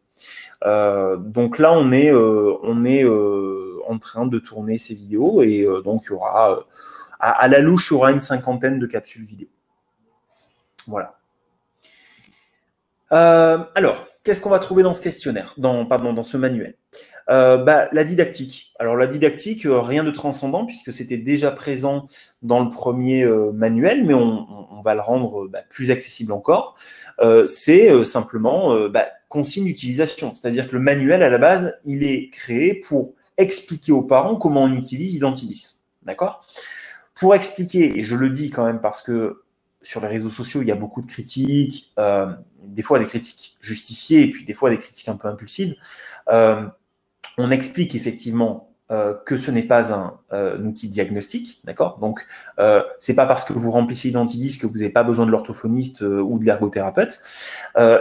Donc là, on est en train de tourner ces vidéos et donc il y aura à la louche, il y aura une 50aine de capsules vidéo. Voilà. Alors, qu'est-ce qu'on va trouver dans ce questionnaire, dans ce manuel? La didactique. Alors, la didactique, rien de transcendant puisque c'était déjà présent dans le premier manuel, mais on va le rendre plus accessible encore. C'est simplement consigne d'utilisation. C'est-à-dire que le manuel, à la base, il est créé pour expliquer aux parents comment on utilise Identidis. D'accord? Pour expliquer, et je le dis quand même parce que sur les réseaux sociaux, il y a beaucoup de critiques, des fois des critiques justifiées et puis des fois des critiques un peu impulsives. On explique effectivement que ce n'est pas un outil diagnostique, d'accord? Donc, c'est pas parce que vous remplissez Identidis que vous n'avez pas besoin de l'orthophoniste ou de l'ergothérapeute.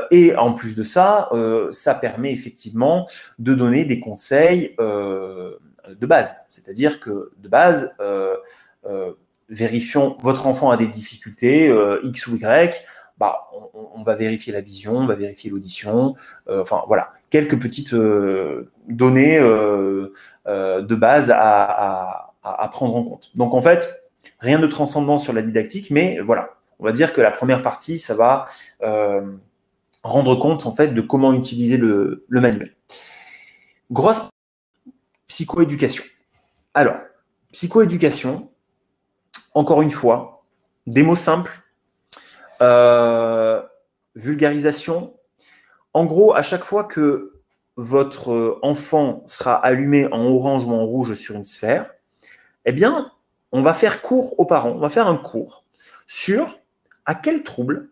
Et en plus de ça, ça permet effectivement de donner des conseils de base. C'est-à-dire que de base, vérifions, votre enfant a des difficultés, X ou Y, on va vérifier la vision, on va vérifier l'audition, voilà, quelques petites données de base à prendre en compte. Donc en fait, rien de transcendant sur la didactique, mais voilà, on va dire que la première partie, ça va rendre compte en fait de comment utiliser le manuel. Grosse psychoéducation. Alors, psychoéducation, encore une fois, des mots simples, vulgarisation. En gros, à chaque fois que votre enfant sera allumé en orange ou en rouge sur une sphère, eh bien, on va faire cours aux parents, on va faire un cours sur à quel trouble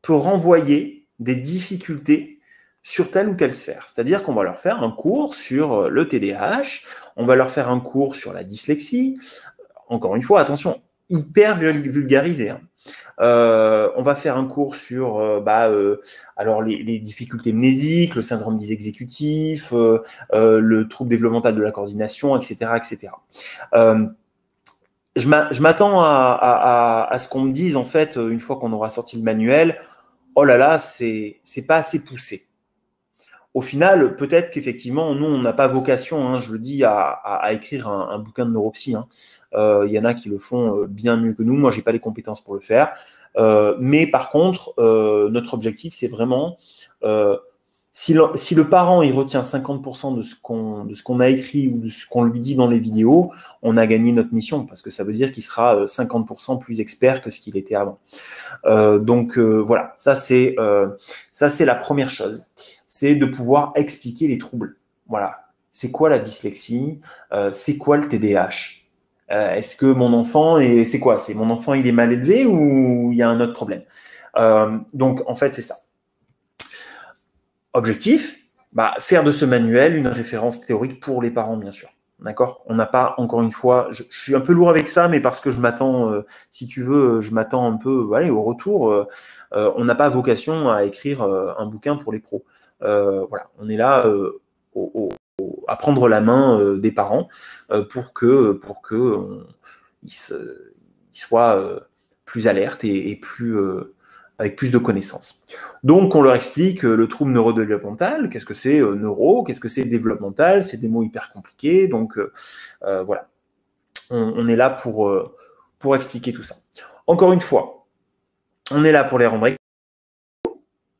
peut renvoyer des difficultés sur telle ou telle sphère. C'est-à-dire qu'on va leur faire un cours sur le TDAH, on va leur faire un cours sur la dyslexie. Encore une fois, attention, hyper vulgarisé, hein. On va faire un cours sur alors les difficultés mnésiques, le syndrome des exécutifs, le trouble développemental de la coordination, etc., etc. Je m'attends à ce qu'on me dise, en fait, une fois qu'on aura sorti le manuel, oh là là, c'est pas assez poussé. Au final, peut-être qu'effectivement, nous, on n'a pas vocation, hein, je le dis, à écrire un bouquin de neuropsy, hein. Y en a qui le font bien mieux que nous. Moi, j'ai pas les compétences pour le faire. Mais par contre, notre objectif, c'est vraiment Si le parent il retient 50% de ce qu'on a écrit ou de ce qu'on lui dit dans les vidéos, on a gagné notre mission parce que ça veut dire qu'il sera 50% plus expert que ce qu'il était avant. Voilà, ça c'est la première chose, c'est de pouvoir expliquer les troubles. Voilà, c'est quoi la dyslexie, c'est quoi le TDAH, est-ce que mon enfant c'est quoi, c'est mon enfant il est mal élevé ou il y a un autre problème. Donc en fait c'est ça. Objectif, faire de ce manuel une référence théorique pour les parents, bien sûr. D'accord? On n'a pas, encore une fois, je suis un peu lourd avec ça, mais parce que je m'attends, si tu veux, je m'attends un peu au retour. On n'a pas vocation à écrire un bouquin pour les pros. Voilà, on est là à prendre la main des parents pour que ils soient plus alertes et plus avec plus de connaissances. Donc, on leur explique le trouble neurodéveloppemental, qu'est-ce que c'est neuro, qu'est-ce que c'est développemental, c'est des mots hyper compliqués. Donc, voilà, on est là pour expliquer tout ça. Encore une fois, on est là pour les rendre.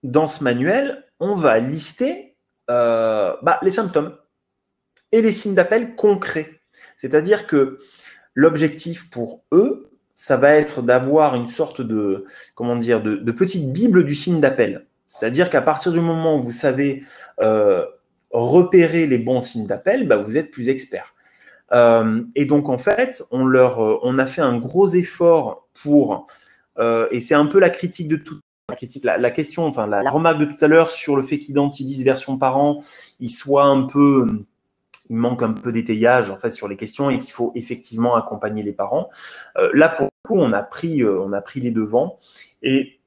Dans ce manuel, on va lister les symptômes et les signes d'appel concrets. C'est-à-dire que l'objectif pour eux, ça va être d'avoir une sorte de petite bible du signe d'appel. C'est-à-dire qu'à partir du moment où vous savez repérer les bons signes d'appel, vous êtes plus expert. Et donc, en fait, on a fait un gros effort pour, et c'est un peu la critique de tout, la question, enfin, la remarque de tout à l'heure sur le fait qu'Identidis version parent, il manque un peu d'étayage en fait sur les questions et qu'il faut effectivement accompagner les parents. Là, pour le coup, on a pris les devants et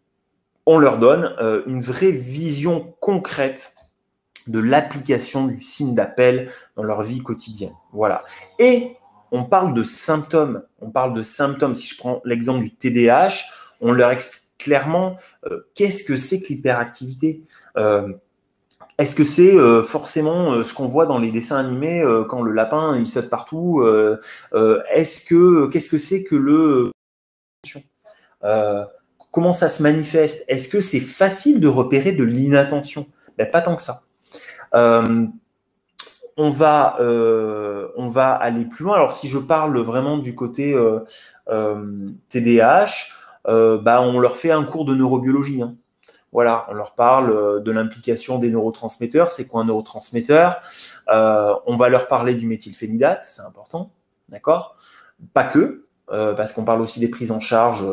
on leur donne une vraie vision concrète de l'application du signe d'appel dans leur vie quotidienne. Voilà. Et on parle de symptômes. Si je prends l'exemple du TDAH, on leur explique clairement qu'est-ce que c'est que l'hyperactivité. Est-ce que c'est forcément ce qu'on voit dans les dessins animés quand le lapin il saute partout qu'est-ce que c'est que le comment ça se manifeste? Est-ce que c'est facile de repérer de l'inattention? Pas tant que ça. On va aller plus loin. Alors si je parle vraiment du côté TDAH, on leur fait un cours de neurobiologie. Hein. Voilà, on leur parle de l'implication des neurotransmetteurs. C'est quoi un neurotransmetteur? On va leur parler du méthylphénidate, c'est important, d'accord? Pas que, parce qu'on parle aussi des prises en charge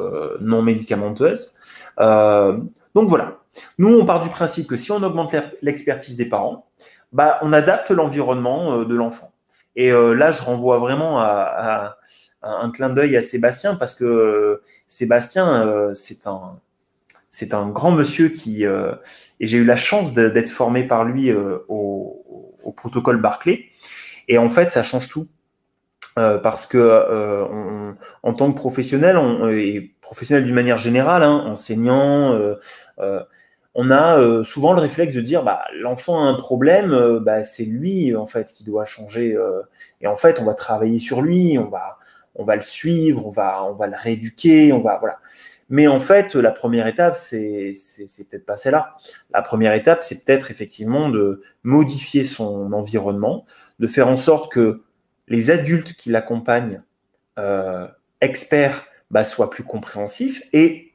non médicamenteuses. Donc voilà, nous on part du principe que si on augmente l'expertise des parents, on adapte l'environnement de l'enfant. Et là, je renvoie vraiment à un clin d'œil à Sébastien, parce que Sébastien, c'est un grand monsieur et j'ai eu la chance d'être formé par lui au protocole Barclay. Et en fait, ça change tout. Parce que en tant que professionnel, et professionnel d'une manière générale, enseignant, on a souvent le réflexe de dire l'enfant a un problème, c'est lui en fait qui doit changer. Et en fait, on va travailler sur lui, on va le suivre, on va le rééduquer, voilà. Mais en fait, la première étape, c'est peut-être pas celle-là. La première étape, c'est peut-être effectivement de modifier son environnement, de faire en sorte que les adultes qui l'accompagnent, experts, soient plus compréhensifs et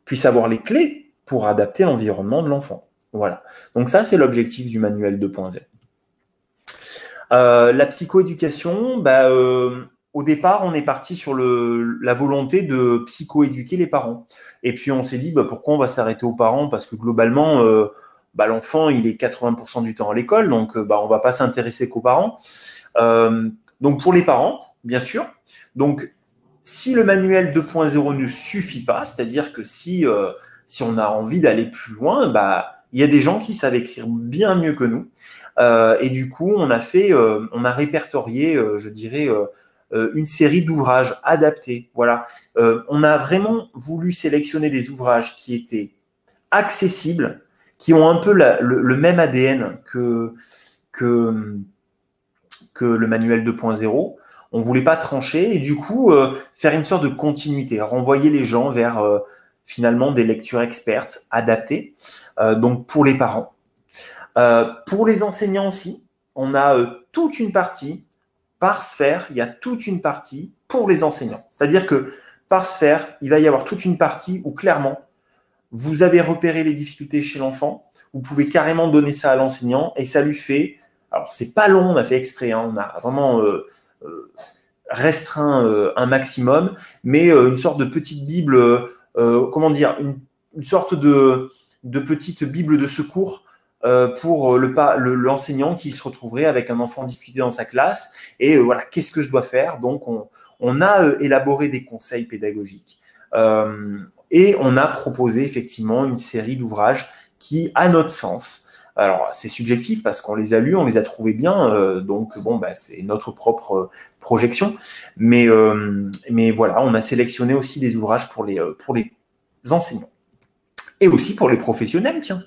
puissent avoir les clés pour adapter l'environnement de l'enfant. Voilà. Donc ça, c'est l'objectif du manuel 2.0. La psychoéducation, au départ, on est parti sur la volonté de psychoéduquer les parents. Et puis, on s'est dit, pourquoi on va s'arrêter aux parents? Parce que globalement, l'enfant, il est 80% du temps à l'école, donc on ne va pas s'intéresser qu'aux parents. Donc, pour les parents, bien sûr. Donc, si le manuel 2.0 ne suffit pas, c'est-à-dire que si on a envie d'aller plus loin, il y a des gens qui savent écrire bien mieux que nous. Et du coup, on a répertorié, je dirais, une série d'ouvrages adaptés. Voilà. On a vraiment voulu sélectionner des ouvrages qui étaient accessibles, qui ont un peu le même ADN que le manuel 2.0. On ne voulait pas trancher et du coup, faire une sorte de continuité, renvoyer les gens vers finalement des lectures expertes adaptées, donc pour les parents. Pour les enseignants aussi, on a toute une partie par sphère, il y a toute une partie pour les enseignants. C'est-à-dire que par sphère, il va y avoir toute une partie où clairement, vous avez repéré les difficultés chez l'enfant, vous pouvez carrément donner ça à l'enseignant et ça lui fait, alors c'est pas long, on a fait exprès, hein, on a vraiment restreint un maximum, mais une sorte de petite Bible, comment dire, une sorte de petite Bible de secours pour l'enseignant qui se retrouverait avec un enfant en difficulté dans sa classe. Et voilà, qu'est-ce que je dois faire? Donc, on a élaboré des conseils pédagogiques et on a proposé effectivement une série d'ouvrages qui, à notre sens, alors c'est subjectif parce qu'on les a lus, on les a trouvés bien, donc bon, bah, c'est notre propre projection, mais voilà, on a sélectionné aussi des ouvrages pour les enseignants et aussi pour les professionnels, tiens.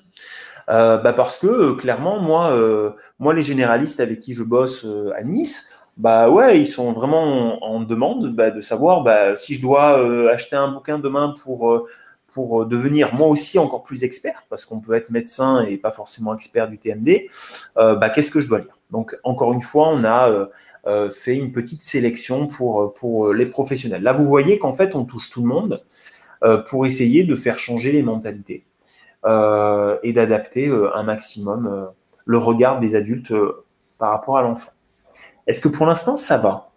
Parce que clairement, moi, les généralistes avec qui je bosse à Nice, bah ouais, ils sont vraiment en demande de savoir si je dois acheter un bouquin demain pour devenir moi aussi encore plus expert, parce qu'on peut être médecin et pas forcément expert du TMD, qu'est-ce que je dois lire? Donc, encore une fois, on a fait une petite sélection pour les professionnels. Là, vous voyez qu'en fait, on touche tout le monde pour essayer de faire changer les mentalités. Et d'adapter un maximum le regard des adultes par rapport à l'enfant. Est-ce que pour l'instant, ça va?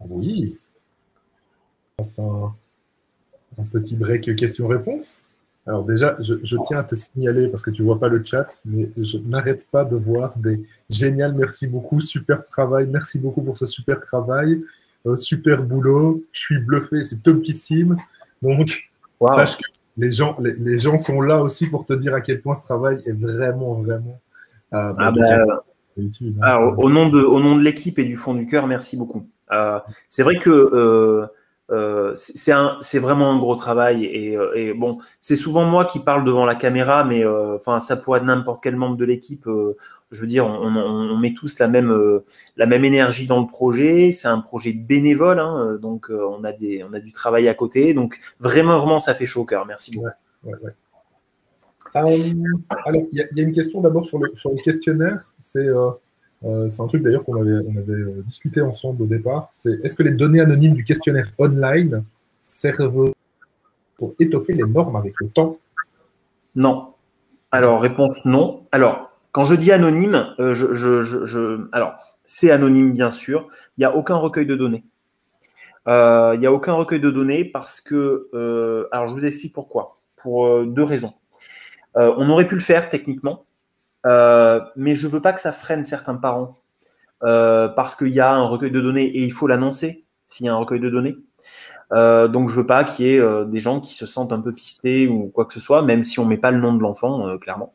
Oui. Un petit break question-réponse. Alors déjà, je tiens à te signaler, parce que tu ne vois pas le chat, mais je n'arrête pas de voir des génial, merci beaucoup, super travail, merci beaucoup pour ce super travail, super boulot, je suis bluffé, c'est topissime. Donc, wow. Sache que les gens sont là aussi pour te dire à quel point ce travail est vraiment utile. Alors, au nom de l'équipe et du fond du cœur, merci beaucoup. C'est vrai que c'est vraiment un gros travail et bon, c'est souvent moi qui parle devant la caméra, mais ça pourrait être n'importe quel membre de l'équipe. Je veux dire, on met tous la même énergie dans le projet. C'est un projet bénévole, hein, donc on a du travail à côté. Donc vraiment, ça fait chaud au cœur. Merci beaucoup. Ouais. Alors, il y a une question d'abord sur le questionnaire. C'est un truc d'ailleurs qu'on avait discuté ensemble au départ. C'est est-ce que les données anonymes du questionnaire online servent pour étoffer les normes avec le temps? Non. Alors, réponse non. Alors, quand je dis anonyme, alors, c'est anonyme, bien sûr. Il n'y a aucun recueil de données. Il n'y a aucun recueil de données parce que… alors, je vous explique pourquoi. Pour deux raisons. On aurait pu le faire techniquement, mais je ne veux pas que ça freine certains parents parce qu'il y a un recueil de données et il faut l'annoncer s'il y a un recueil de données. Donc, je ne veux pas qu'il y ait des gens qui se sentent un peu pistés ou quoi que ce soit, même si on ne met pas le nom de l'enfant, clairement.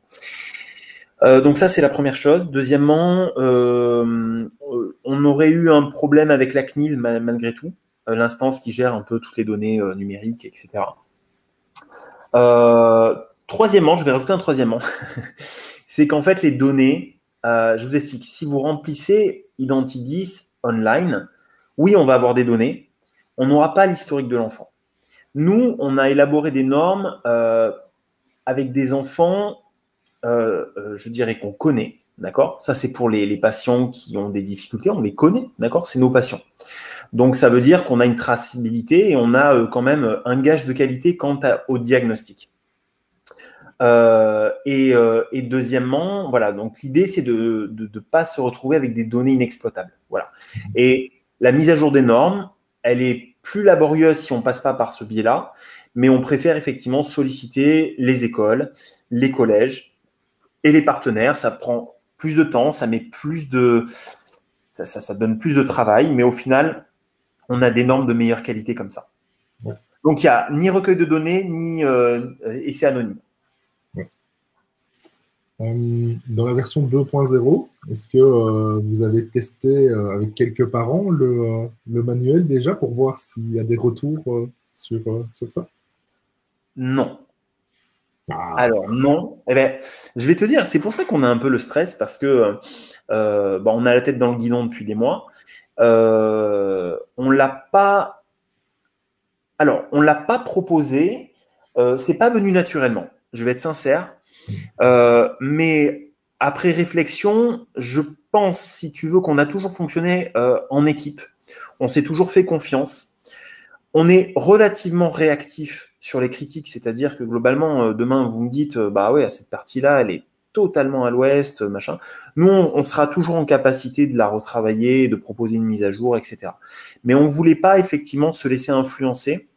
Donc, ça, c'est la première chose. Deuxièmement, on aurait eu un problème avec la CNIL malgré tout, l'instance qui gère un peu toutes les données numériques, etc. Troisièmement, je vais rajouter un troisièmement, c'est qu'en fait, les données, je vous explique, si vous remplissez Identidis online, oui, on va avoir des données, on n'aura pas l'historique de l'enfant. Nous, on a élaboré des normes avec des enfants, je dirais qu'on connaît, d'accord? Ça, c'est pour les patients qui ont des difficultés, on les connaît, d'accord? C'est nos patients. Donc, ça veut dire qu'on a une traçabilité et on a quand même un gage de qualité quant au diagnostic. Et deuxièmement, voilà, donc l'idée, c'est de ne pas se retrouver avec des données inexploitables. Voilà. Et la mise à jour des normes, elle est plus laborieuse si on ne passe pas par ce biais-là, mais on préfère effectivement solliciter les écoles, les collèges et les partenaires. Ça prend plus de temps, ça met plus de… ça donne plus de travail, mais au final, on a des normes de meilleure qualité comme ça. Ouais. Donc, il n'y a ni recueil de données, ni et c'est anonyme. Dans la version 2.0, est-ce que vous avez testé avec quelques parents le manuel déjà pour voir s'il y a des retours sur ça? Non. Alors, non. Eh ben, je vais te dire, c'est pour ça qu'on a un peu le stress parce que on a la tête dans le guidon depuis des mois. On l'a pas… Alors, on ne l'a pas proposé. C'est pas venu naturellement. Je vais être sincère. Mais après réflexion, je pense, si tu veux, qu'on a toujours fonctionné en équipe. On s'est toujours fait confiance. On est relativement réactif sur les critiques, c'est-à-dire que globalement, demain, vous me dites, bah ouais, cette partie-là, elle est totalement à l'ouest, machin. Nous, on sera toujours en capacité de la retravailler, de proposer une mise à jour, etc. Mais on ne voulait pas effectivement se laisser influencer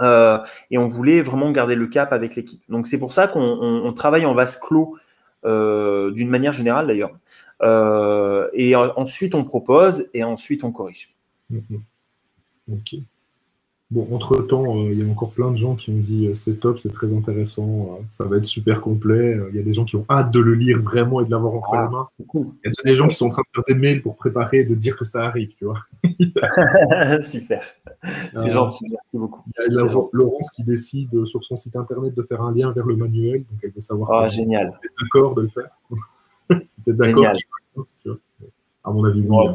et on voulait vraiment garder le cap avec l'équipe. Donc, c'est pour ça qu'on travaille en vase clos d'une manière générale d'ailleurs. Et ensuite, on propose et ensuite, on corrige. Ok. Bon, entre-temps, il y a encore plein de gens qui ont dit c'est top, c'est très intéressant, ça va être super complet. Il y a des gens qui ont hâte de le lire vraiment et de l'avoir entre les mains. Cool. Il y a déjà des gens qui sont en train de faire des mails pour préparer et de dire que ça arrive, tu vois. Super. C'est gentil, merci beaucoup. Il y a Laurence qui décide sur son site internet de faire un lien vers le manuel, donc elle veut savoir génial. si tu es d'accord de le faire. Si tu es d'accord, à mon avis, oui.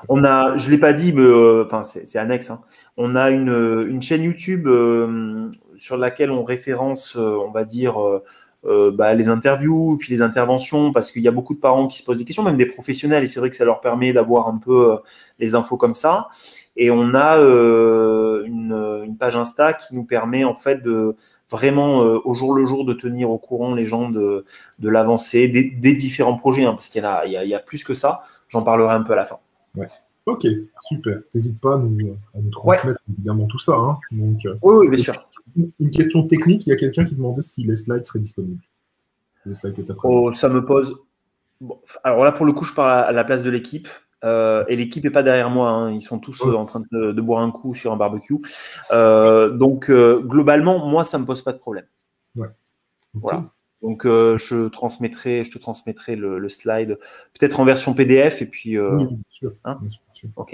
On a, je ne l'ai pas dit, mais enfin, c'est annexe. Hein. On a une chaîne YouTube sur laquelle on référence, on va dire, les interviews, puis les interventions, parce qu'il y a beaucoup de parents qui se posent des questions, même des professionnels, et c'est vrai que ça leur permet d'avoir un peu les infos comme ça. Et on a une page Insta qui nous permet en fait de vraiment au jour le jour de tenir au courant les gens de l'avancée des différents projets, hein, parce qu'il y a plus que ça. J'en parlerai un peu à la fin. Ouais. Ok, super. N'hésite pas à nous transmettre évidemment tout ça. Hein. Donc, oui, bien sûr. Une question technique, il y a quelqu'un qui demandait si les slides seraient disponibles. Les slides que tu as présentés. Ça me pose. Bon, alors là, pour le coup, je parle à la place de l'équipe. Et l'équipe n'est pas derrière moi. Hein. Ils sont tous en train de boire un coup sur un barbecue. Donc, globalement, moi, ça ne me pose pas de problème. Ouais. Okay. Voilà. Donc, je te transmettrai le slide, peut-être en version PDF. Et puis, oui, bien sûr. Hein, bien sûr. OK.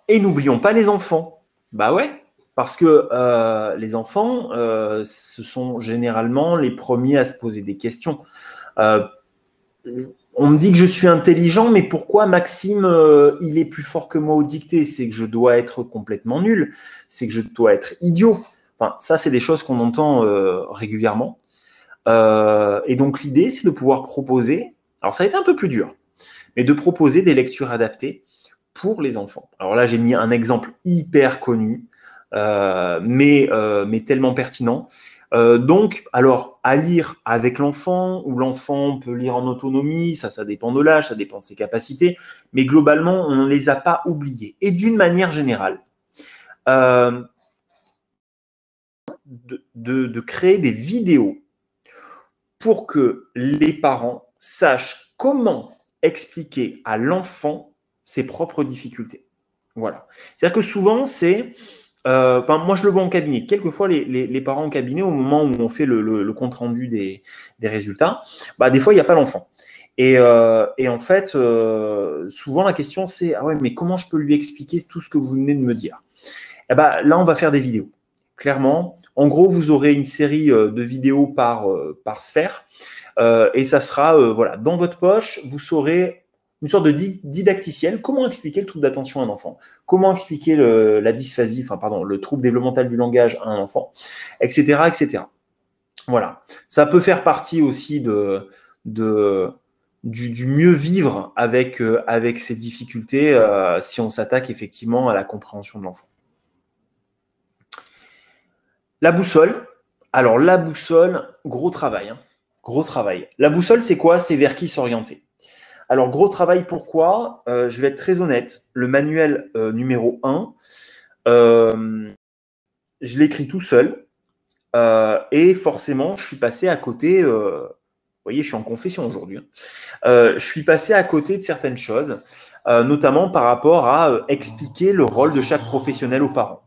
Et n'oublions pas les enfants. Bah ouais. Parce que les enfants, ce sont généralement les premiers à se poser des questions. On me dit que je suis intelligent, mais pourquoi Maxime, il est plus fort que moi au dicté? C'est que je dois être complètement nul, c'est que je dois être idiot. Enfin, ça, c'est des choses qu'on entend régulièrement. Et donc, l'idée, c'est de pouvoir proposer, alors ça a été un peu plus dur, mais de proposer des lectures adaptées pour les enfants. Alors là, j'ai mis un exemple hyper connu, mais tellement pertinent. Donc, alors, à lire avec l'enfant, ou l'enfant peut lire en autonomie, ça dépend de l'âge, ça dépend de ses capacités, mais globalement, on ne les a pas oubliés. Et d'une manière générale, de créer des vidéos pour que les parents sachent comment expliquer à l'enfant ses propres difficultés. Voilà. C'est-à-dire que souvent, c'est... moi, je le vois en cabinet. Quelquefois, les parents en cabinet, au moment où on fait le compte-rendu des résultats, des fois, il n'y a pas l'enfant. Et en fait, souvent, la question, c'est « Ah ouais, mais comment je peux lui expliquer tout ce que vous venez de me dire ?» Là, on va faire des vidéos. Clairement, en gros, vous aurez une série de vidéos par sphère. Et ça sera, dans votre poche, vous saurez une sorte de didacticiel, comment expliquer le trouble d'attention à un enfant, comment expliquer la dysphasie, le trouble développemental du langage à un enfant, etc., etc. Voilà. Ça peut faire partie aussi du mieux vivre avec ces difficultés si on s'attaque effectivement à la compréhension de l'enfant. La boussole. Alors, la boussole, gros travail. Hein. Gros travail. La boussole, c'est quoi? C'est vers qui s'orienter. Alors, gros travail, pourquoi? Je vais être très honnête. Le manuel numéro 1, je l'écris tout seul. Et forcément, je suis passé à côté. Vous voyez, je suis en confession aujourd'hui. Hein. Je suis passé à côté de certaines choses, notamment par rapport à expliquer le rôle de chaque professionnel aux parents.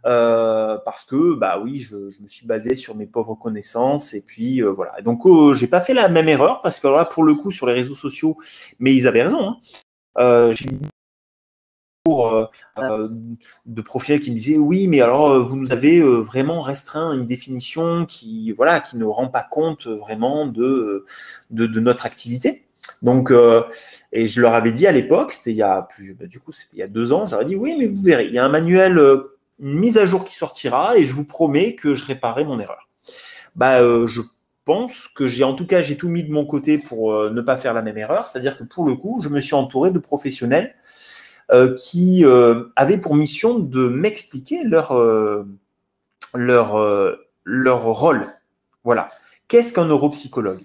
Parce que, oui, je me suis basé sur mes pauvres connaissances et puis voilà. Et donc, j'ai pas fait la même erreur parce que là, pour le coup, sur les réseaux sociaux, mais ils avaient raison. Hein. J'ai eu de profils qui me disaient oui, mais alors vous nous avez vraiment restreint une définition qui ne rend pas compte vraiment de notre activité. Donc, et je leur avais dit à l'époque, c'était il y a 2 ans, j'aurais dit oui, mais vous verrez, il y a un manuel, une mise à jour qui sortira et je vous promets que je réparerai mon erreur. Je pense que en tout cas, j'ai tout mis de mon côté pour ne pas faire la même erreur. C'est-à-dire que pour le coup, je me suis entouré de professionnels qui avaient pour mission de m'expliquer leur rôle. Voilà. Qu'est-ce qu'un neuropsychologue?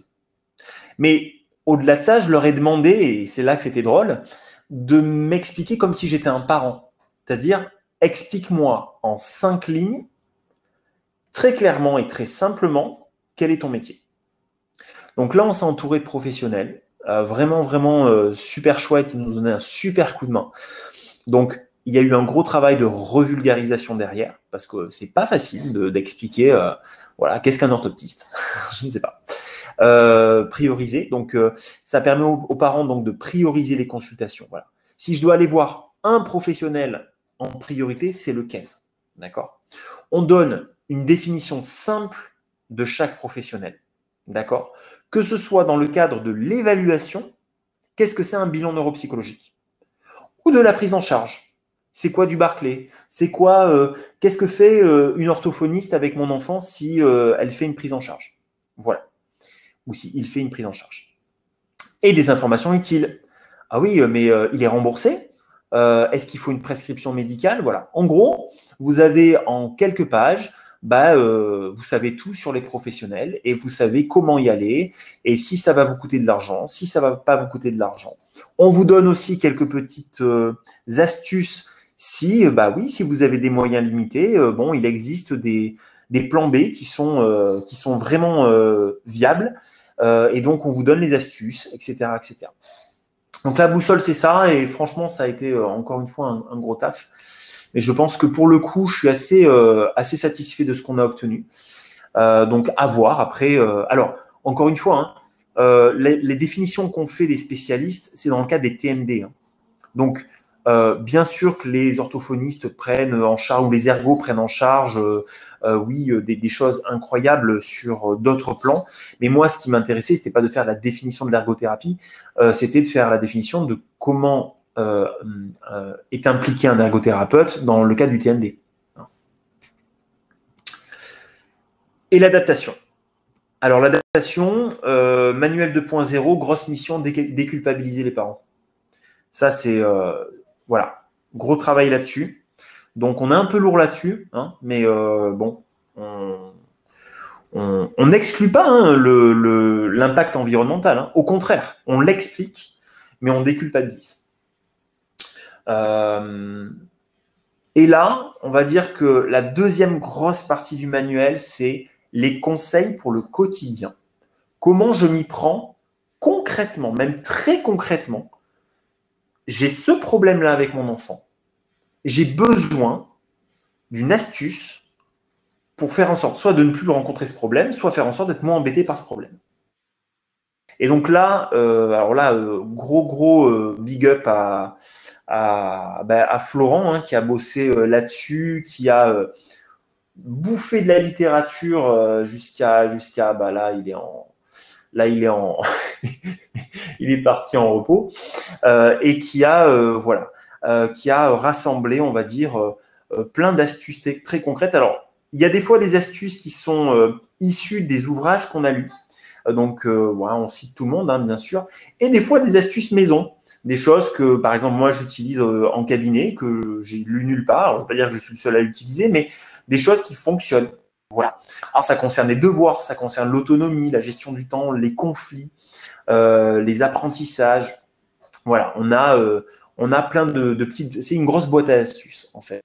Mais au-delà de ça, je leur ai demandé, et c'est là que c'était drôle, de m'expliquer comme si j'étais un parent. C'est-à-dire, explique-moi en 5 lignes, très clairement et très simplement, quel est ton métier. Donc là, on s'est entouré de professionnels, vraiment super chouette, ils nous ont donné un super coup de main. Donc, il y a eu un gros travail de revulgarisation derrière, parce que c'est pas facile d'expliquer, voilà, qu'est-ce qu'un orthoptiste? Je ne sais pas. Prioriser. Donc, ça permet aux parents donc de prioriser les consultations. Voilà. Si je dois aller voir un professionnel en priorité, c'est lequel? D'accord? On donne une définition simple de chaque professionnel. D'accord? Que ce soit dans le cadre de l'évaluation, qu'est-ce que c'est un bilan neuropsychologique? Ou de la prise en charge. C'est quoi du Barclay? C'est quoi qu'est-ce que fait une orthophoniste avec mon enfant si elle fait une prise en charge? Voilà. Ou s'il fait une prise en charge. Et des informations utiles. Ah oui, mais il est remboursé? Est-ce qu'il faut une prescription médicale? Voilà. En gros, vous avez en quelques pages, vous savez tout sur les professionnels et vous savez comment y aller et si ça va vous coûter de l'argent, si ça va pas vous coûter de l'argent. On vous donne aussi quelques petites astuces si, si vous avez des moyens limités. Bon, il existe des plans B qui sont vraiment viables et donc on vous donne les astuces, etc., etc. Donc la boussole, c'est ça, et franchement, ça a été encore une fois un gros taf. Mais je pense que pour le coup, je suis assez satisfait de ce qu'on a obtenu. Donc à voir après. Alors, encore une fois, les définitions qu'on fait des spécialistes, c'est dans le cas des TMD. Hein. Donc, bien sûr que les orthophonistes prennent en charge, ou les ergos prennent en charge, des choses incroyables sur d'autres plans. Mais moi, ce qui m'intéressait, c'était pas de faire la définition de l'ergothérapie, c'était de faire la définition de comment est impliqué un ergothérapeute dans le cas du TND. Et l'adaptation. Alors, l'adaptation, manuel 2.0, grosse mission, déculpabiliser les parents. Ça, c'est... voilà, gros travail là-dessus. Donc, on est un peu lourd là-dessus, hein, mais bon, on n'exclut pas hein, l'impact environnemental. Hein. Au contraire, on l'explique, mais on déculpabilise. Et là, on va dire que la deuxième grosse partie du manuel, c'est les conseils pour le quotidien. Comment je m'y prends concrètement, même très concrètement. J'ai ce problème-là avec mon enfant. J'ai besoin d'une astuce pour faire en sorte soit de ne plus rencontrer ce problème, soit faire en sorte d'être moins embêté par ce problème. Et donc là, gros big up à Florent hein, qui a bossé là-dessus, qui a bouffé de la littérature jusqu'à là il est en il est parti en repos et qui a rassemblé, on va dire, plein d'astuces très concrètes. Alors, il y a des fois des astuces qui sont issues des ouvrages qu'on a lus. Donc, on cite tout le monde, hein, bien sûr. Et des fois, des astuces maison. Des choses que, par exemple, moi, j'utilise en cabinet, que j'ai lu nulle part. Alors, je ne veux pas dire que je suis le seul à l'utiliser, mais des choses qui fonctionnent. Voilà. Alors, ça concerne les devoirs, ça concerne l'autonomie, la gestion du temps, les conflits, les apprentissages. Voilà, on a plein de petites... C'est une grosse boîte à astuces, en fait.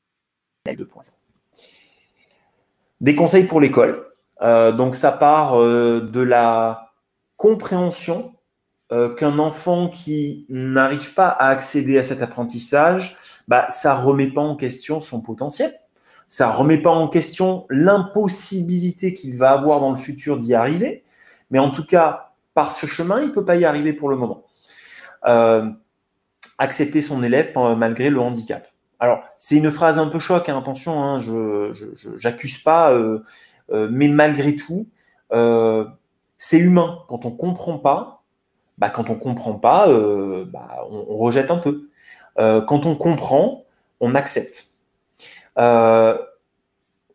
Des conseils pour l'école. Donc, ça part de la compréhension qu'un enfant qui n'arrive pas à accéder à cet apprentissage, ça ne remet pas en question son potentiel. Ça ne remet pas en question l'impossibilité qu'il va avoir dans le futur d'y arriver. Mais en tout cas, par ce chemin, il ne peut pas y arriver pour le moment. Accepter son élève malgré le handicap. Alors, c'est une phrase un peu choc, hein, attention, hein, je n'accuse pas, mais malgré tout, c'est humain. Quand on ne comprend pas, on rejette un peu. Quand on comprend, on accepte. Le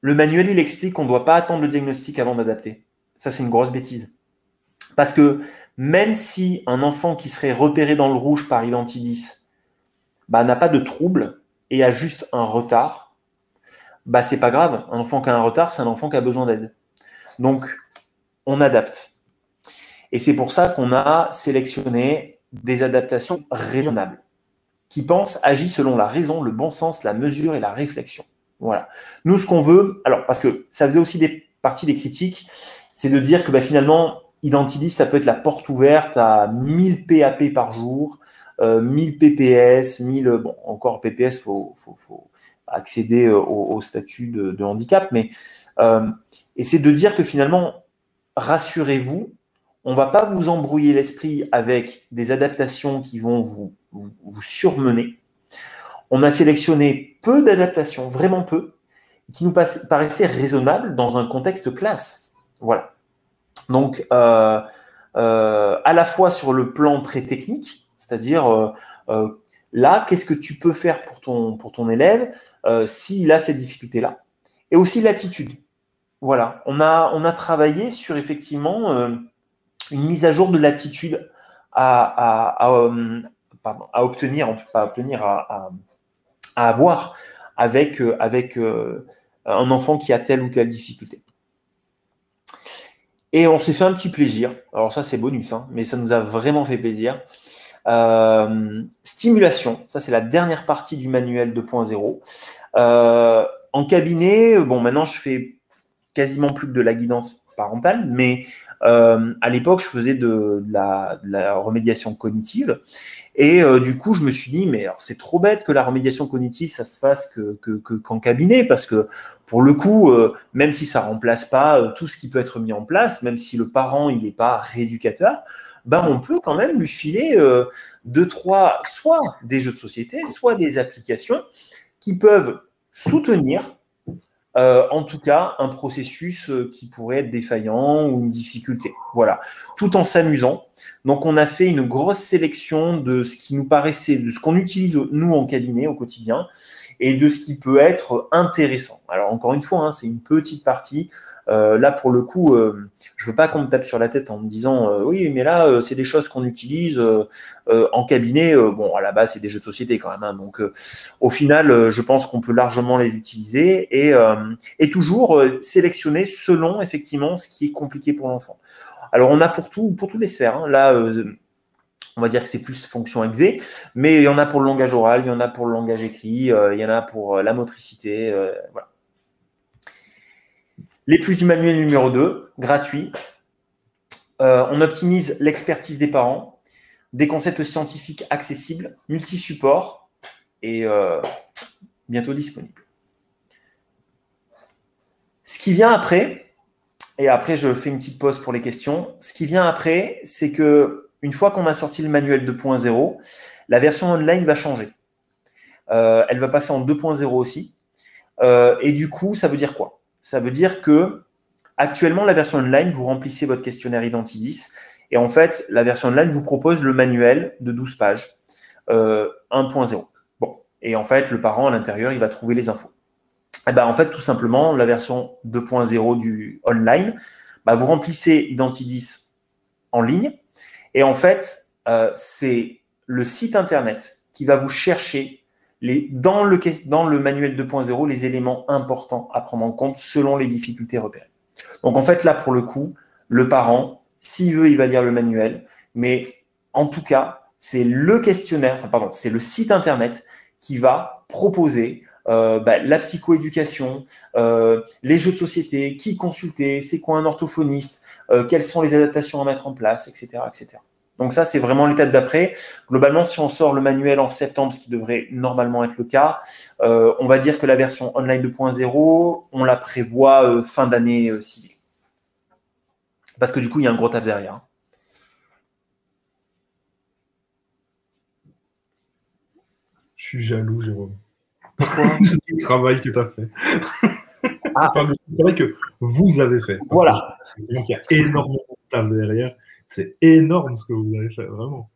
manuel, il explique qu'on ne doit pas attendre le diagnostic avant d'adapter. Ça, c'est une grosse bêtise. Parce que même si un enfant qui serait repéré dans le rouge par Identidis n'a pas de trouble et a juste un retard, c'est pas grave. Un enfant qui a un retard, c'est un enfant qui a besoin d'aide. Donc, on adapte. Et c'est pour ça qu'on a sélectionné des adaptations raisonnables, qui pensent, agissent selon la raison, le bon sens, la mesure et la réflexion. Voilà. Nous, ce qu'on veut, alors parce que ça faisait aussi partie des critiques, c'est de dire que finalement, Identidis, ça peut être la porte ouverte à 1000 PAP par jour, 1000 PPS, 1000, bon, encore PPS, faut accéder au statut de handicap, mais et c'est de dire que finalement, rassurez-vous, on ne va pas vous embrouiller l'esprit avec des adaptations qui vont vous surmener. On a sélectionné peu d'adaptations, vraiment peu, qui nous paraissaient raisonnables dans un contexte classe. Voilà. Donc, à la fois sur le plan très technique, c'est-à-dire là, qu'est-ce que tu peux faire pour ton élève s'il a ces difficultés-là, et aussi l'attitude. Voilà, on a travaillé sur effectivement une mise à jour de l'attitude à obtenir, pas à obtenir, à avoir avec un enfant qui a telle ou telle difficulté. Et on s'est fait un petit plaisir. Alors ça, c'est bonus, hein, mais ça nous a vraiment fait plaisir. Stimulation, ça c'est la dernière partie du manuel 2.0. En cabinet, bon, maintenant je fais quasiment plus que de la guidance parentale, mais à l'époque, je faisais de la remédiation cognitive. Et du coup, je me suis dit, mais alors c'est trop bête que la remédiation cognitive, ça se fasse qu'en cabinet, parce que pour le coup, même si ça remplace pas tout ce qui peut être mis en place, même si le parent il n'est pas rééducateur, on peut quand même lui filer 2-3, soit des jeux de société, soit des applications qui peuvent soutenir en tout cas, un processus qui pourrait être défaillant ou une difficulté. Voilà, tout en s'amusant. Donc, on a fait une grosse sélection de ce qui nous paraissait, de ce qu'on utilise nous en cabinet au quotidien et de ce qui peut être intéressant. Alors, encore une fois, hein, c'est une petite partie. Là, pour le coup, je veux pas qu'on me tape sur la tête en me disant oui, mais là, c'est des choses qu'on utilise en cabinet. Bon, à la base, c'est des jeux de société quand même. Hein, donc, au final, je pense qu'on peut largement les utiliser et toujours sélectionner selon effectivement ce qui est compliqué pour l'enfant. Alors, on a pour toutes les sphères. Hein. Là, on va dire que c'est plus fonction exé, mais il y en a pour le langage oral, il y en a pour le langage écrit, il y en a pour la motricité. Voilà. Les plus du manuel numéro 2, gratuit. On optimise l'expertise des parents, des concepts scientifiques accessibles, multi-supports et bientôt disponible. Ce qui vient après, et après je fais une petite pause pour les questions, ce qui vient après, c'est que une fois qu'on a sorti le manuel 2.0, la version online va changer. Elle va passer en 2.0 aussi. Et du coup, ça veut dire quoi ? Ça veut dire que actuellement, la version online, vous remplissez votre questionnaire Identidis et en fait, la version online vous propose le manuel de 12 pages 1.0. Bon, et en fait, le parent à l'intérieur, il va trouver les infos. Et en fait, tout simplement, la version 2.0 du online, vous remplissez Identidis en ligne et en fait, c'est le site internet qui va vous chercher dans le manuel 2.0 les éléments importants à prendre en compte selon les difficultés repérées. Donc, en fait, là, pour le coup, le parent, s'il veut, il va lire le manuel. Mais en tout cas, c'est le questionnaire, c'est le site internet qui va proposer la psychoéducation, les jeux de société, qui consulter, c'est quoi un orthophoniste, quelles sont les adaptations à mettre en place, etc., etc. Donc ça, c'est vraiment l'étape d'après. Globalement, si on sort le manuel en septembre, ce qui devrait normalement être le cas, on va dire que la version online 2.0, on la prévoit fin d'année civile. Parce que du coup, il y a un gros taf derrière. Je suis jaloux, Jérôme. Pourquoi? Du travail que tu as fait. Enfin, le travail que vous avez fait. Parce voilà. Il y a énormément de taf derrière. C'est énorme ce que vous avez fait, vraiment.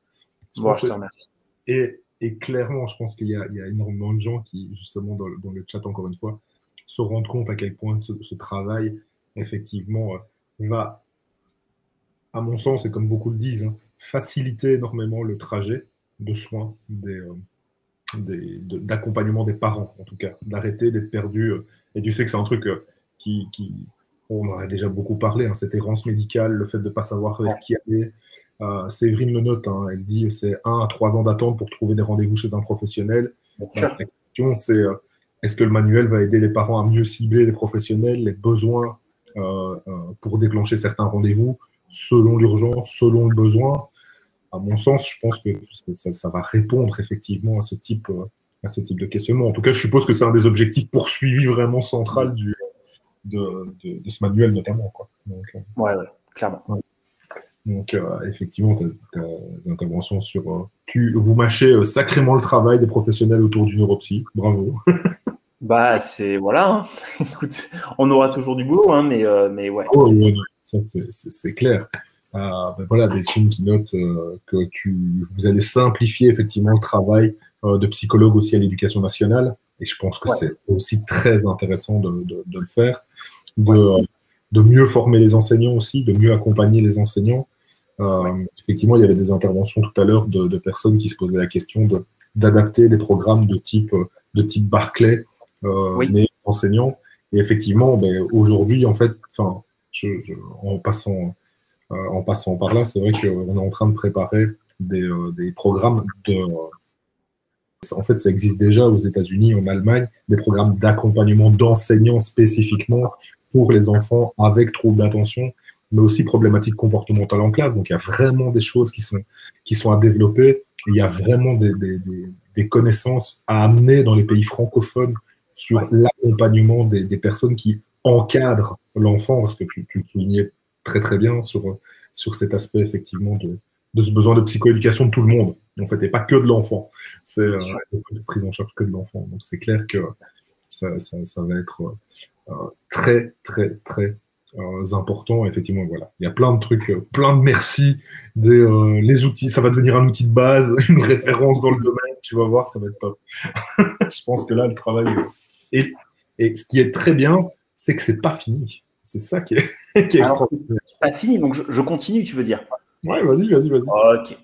Je te remercie. Et clairement, je pense qu'il y a énormément de gens qui, justement, dans le chat, encore une fois, se rendent compte à quel point ce travail, effectivement, va à mon sens, et comme beaucoup le disent, hein, faciliter énormément le trajet de soins d'accompagnement des parents, en tout cas, d'arrêter d'être perdu. Et tu sais que c'est un truc on en a déjà beaucoup parlé, hein, cette errance médicale, le fait de ne pas savoir vers qui aller. Séverine le note, hein, elle dit c'est 1 à 3 ans d'attente pour trouver des rendez-vous chez un professionnel. La question, c'est est-ce que le manuel va aider les parents à mieux cibler les professionnels, les besoins pour déclencher certains rendez-vous selon l'urgence, selon le besoin. À mon sens, je pense que ça va répondre effectivement à ce type de questionnement. En tout cas, je suppose que c'est un des objectifs poursuivis vraiment central de ce manuel notamment, quoi. Donc, ouais, clairement. Ouais. Donc, effectivement, tu as des interventions sur... vous mâchez sacrément le travail des professionnels autour du neuropsy. Bravo. Bah, voilà. Hein. Écoute, on aura toujours du boulot, hein, mais ouais. Oh, ouais, ça, c'est clair. Ben voilà, Delphine qui note que vous allez simplifier effectivement le travail de psychologue aussi à l'éducation nationale. Et je pense que c'est aussi très intéressant de le faire, de mieux former les enseignants aussi, de mieux accompagner les enseignants. Effectivement, il y avait des interventions tout à l'heure de personnes qui se posaient la question d'adapter des programmes de type Barclay, mais enseignants. Et effectivement, ben, aujourd'hui, en fait, en passant par là, c'est vrai qu'on est en train de préparer des programmes en fait, ça existe déjà aux États-Unis, en Allemagne, des programmes d'accompagnement d'enseignants spécifiquement pour les enfants avec troubles d'attention, mais aussi problématiques comportementales en classe. Donc, il y a vraiment des choses qui sont à développer. Il y a vraiment des connaissances à amener dans les pays francophones sur l'accompagnement des personnes qui encadrent l'enfant, parce que tu le soulignais très très bien sur cet aspect effectivement de ce besoin de psychoéducation de tout le monde, en fait, et pas que de l'enfant. C'est de prise en charge que de l'enfant. Donc c'est clair que ça va être très très très important. Effectivement, voilà, il y a plein de trucs, plein de merci, les outils, ça va devenir un outil de base, une référence dans le domaine. Tu vas voir, ça va être top. Je pense que là, le travail est... Et ce qui est très bien, c'est que c'est pas fini. C'est ça qui est, extraordinaire. C'est pas fini, donc je continue, tu veux dire? Ouais, vas-y. Ok.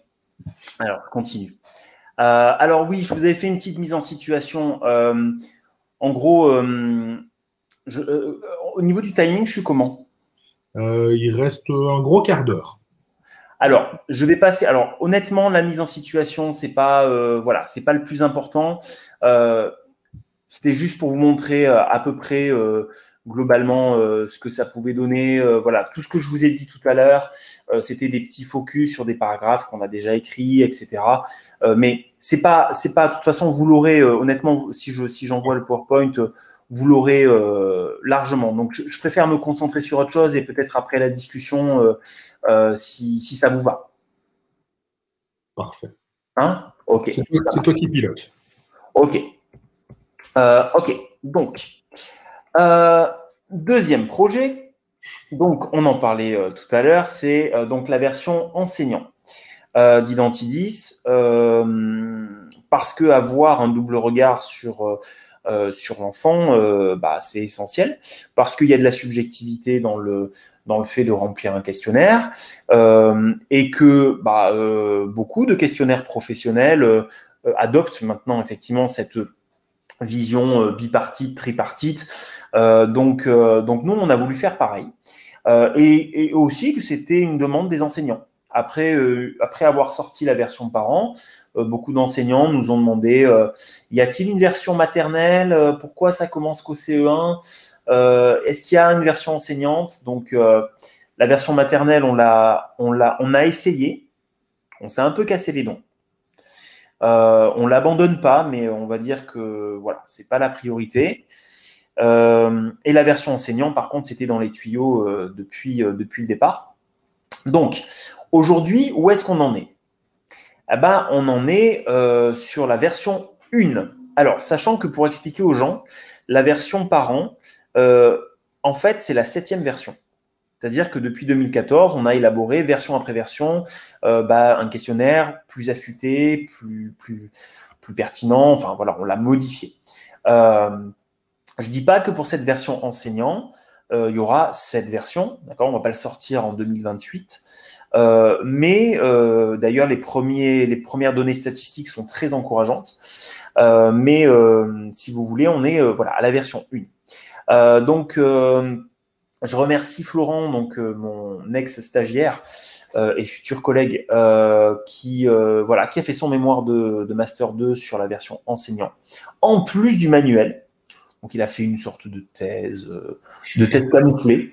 Alors, je continue. Alors oui, je vous avais fait une petite mise en situation. En gros, au niveau du timing, je suis comment? Il reste un gros quart d'heure. Alors, je vais passer. Alors, honnêtement, la mise en situation, c'est pas, c'est pas le plus important. C'était juste pour vous montrer à peu près globalement ce que ça pouvait donner. Voilà, tout ce que je vous ai dit tout à l'heure, c'était des petits focus sur des paragraphes qu'on a déjà écrits, etc. Mais c'est pas. De toute façon, vous l'aurez. Honnêtement, si j'envoie le PowerPoint, vous l'aurez largement. Donc, je préfère me concentrer sur autre chose et peut-être après la discussion, si ça vous va. Parfait. Hein? Ok. C'est toi qui pilote. Ok. Ok. Donc, deuxième projet. Donc, on en parlait tout à l'heure. C'est donc la version enseignant d'Identidis, parce que avoir un double regard sur l'enfant, c'est essentiel, parce qu'il y a de la subjectivité dans le fait de remplir un questionnaire, et que beaucoup de questionnaires professionnels adoptent maintenant effectivement cette vision bipartite, tripartite. Donc nous, on a voulu faire pareil. Et aussi que c'était une demande des enseignants. Après avoir sorti la version parents, beaucoup d'enseignants nous ont demandé y a-t-il une version maternelle? Pourquoi ça commence qu'au CE1? Est-ce qu'il y a une version enseignante? Donc, la version maternelle, on a essayé. On s'est un peu cassé les dents. On l'abandonne pas, mais on va dire que voilà, c'est pas la priorité. Et la version enseignant, par contre, c'était dans les tuyaux depuis le départ. Donc, aujourd'hui, où est-ce qu'on en est? Eh ben, on en est sur la version 1. Alors, sachant que pour expliquer aux gens, la version parent, en fait, c'est la 7e version. C'est-à-dire que depuis 2014, on a élaboré version après version un questionnaire plus affûté, plus pertinent. Enfin, voilà, on l'a modifié. Je ne dis pas que pour cette version enseignant, il y aura cette version. D'accord, on ne va pas le sortir en 2028. Mais d'ailleurs, les premières données statistiques sont très encourageantes. Mais si vous voulez, on est voilà, à la version 1. Donc, je remercie Florent, donc mon ex-stagiaire et futur collègue, qui a fait son mémoire de Master 2 sur la version enseignant, en plus du manuel. Donc, il a fait une sorte de thèse camouflée.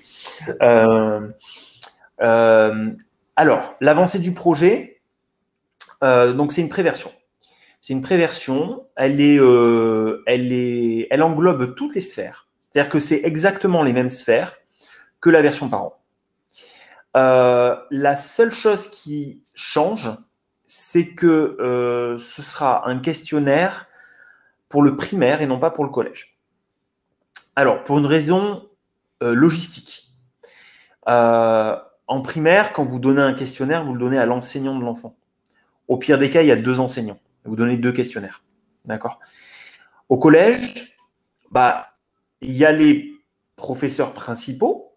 Alors, l'avancée du projet, donc c'est une préversion. C'est une préversion, elle englobe toutes les sphères. C'est-à-dire que c'est exactement les mêmes sphères que la version parent. La seule chose qui change, c'est que ce sera un questionnaire pour le primaire et non pas pour le collège. Alors, pour une raison logistique. En primaire, quand vous donnez un questionnaire, vous le donnez à l'enseignant de l'enfant. Au pire des cas, il y a 2 enseignants. Vous donnez 2 questionnaires. D'accord ? Au collège, il y a les professeurs principaux,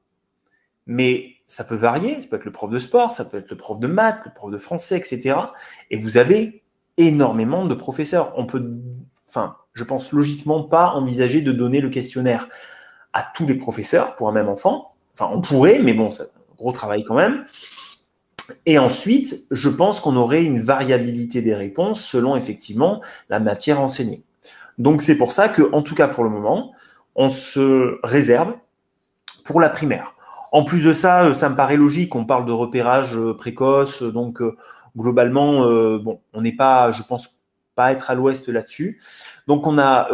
mais ça peut varier. Ça peut être le prof de sport, ça peut être le prof de maths, le prof de français, etc. Et vous avez énormément de professeurs. Je pense logiquement pas envisager de donner le questionnaire à tous les professeurs pour un même enfant. Enfin, on pourrait, mais bon, c'est un gros travail quand même. Et ensuite, je pense qu'on aurait une variabilité des réponses selon effectivement la matière enseignée. Donc, c'est pour ça que, en tout cas pour le moment, on se réserve pour la primaire. En plus de ça, ça me paraît logique, on parle de repérage précoce, donc globalement, on n'est pas, je pense, pas être à l'ouest là-dessus. Donc, on a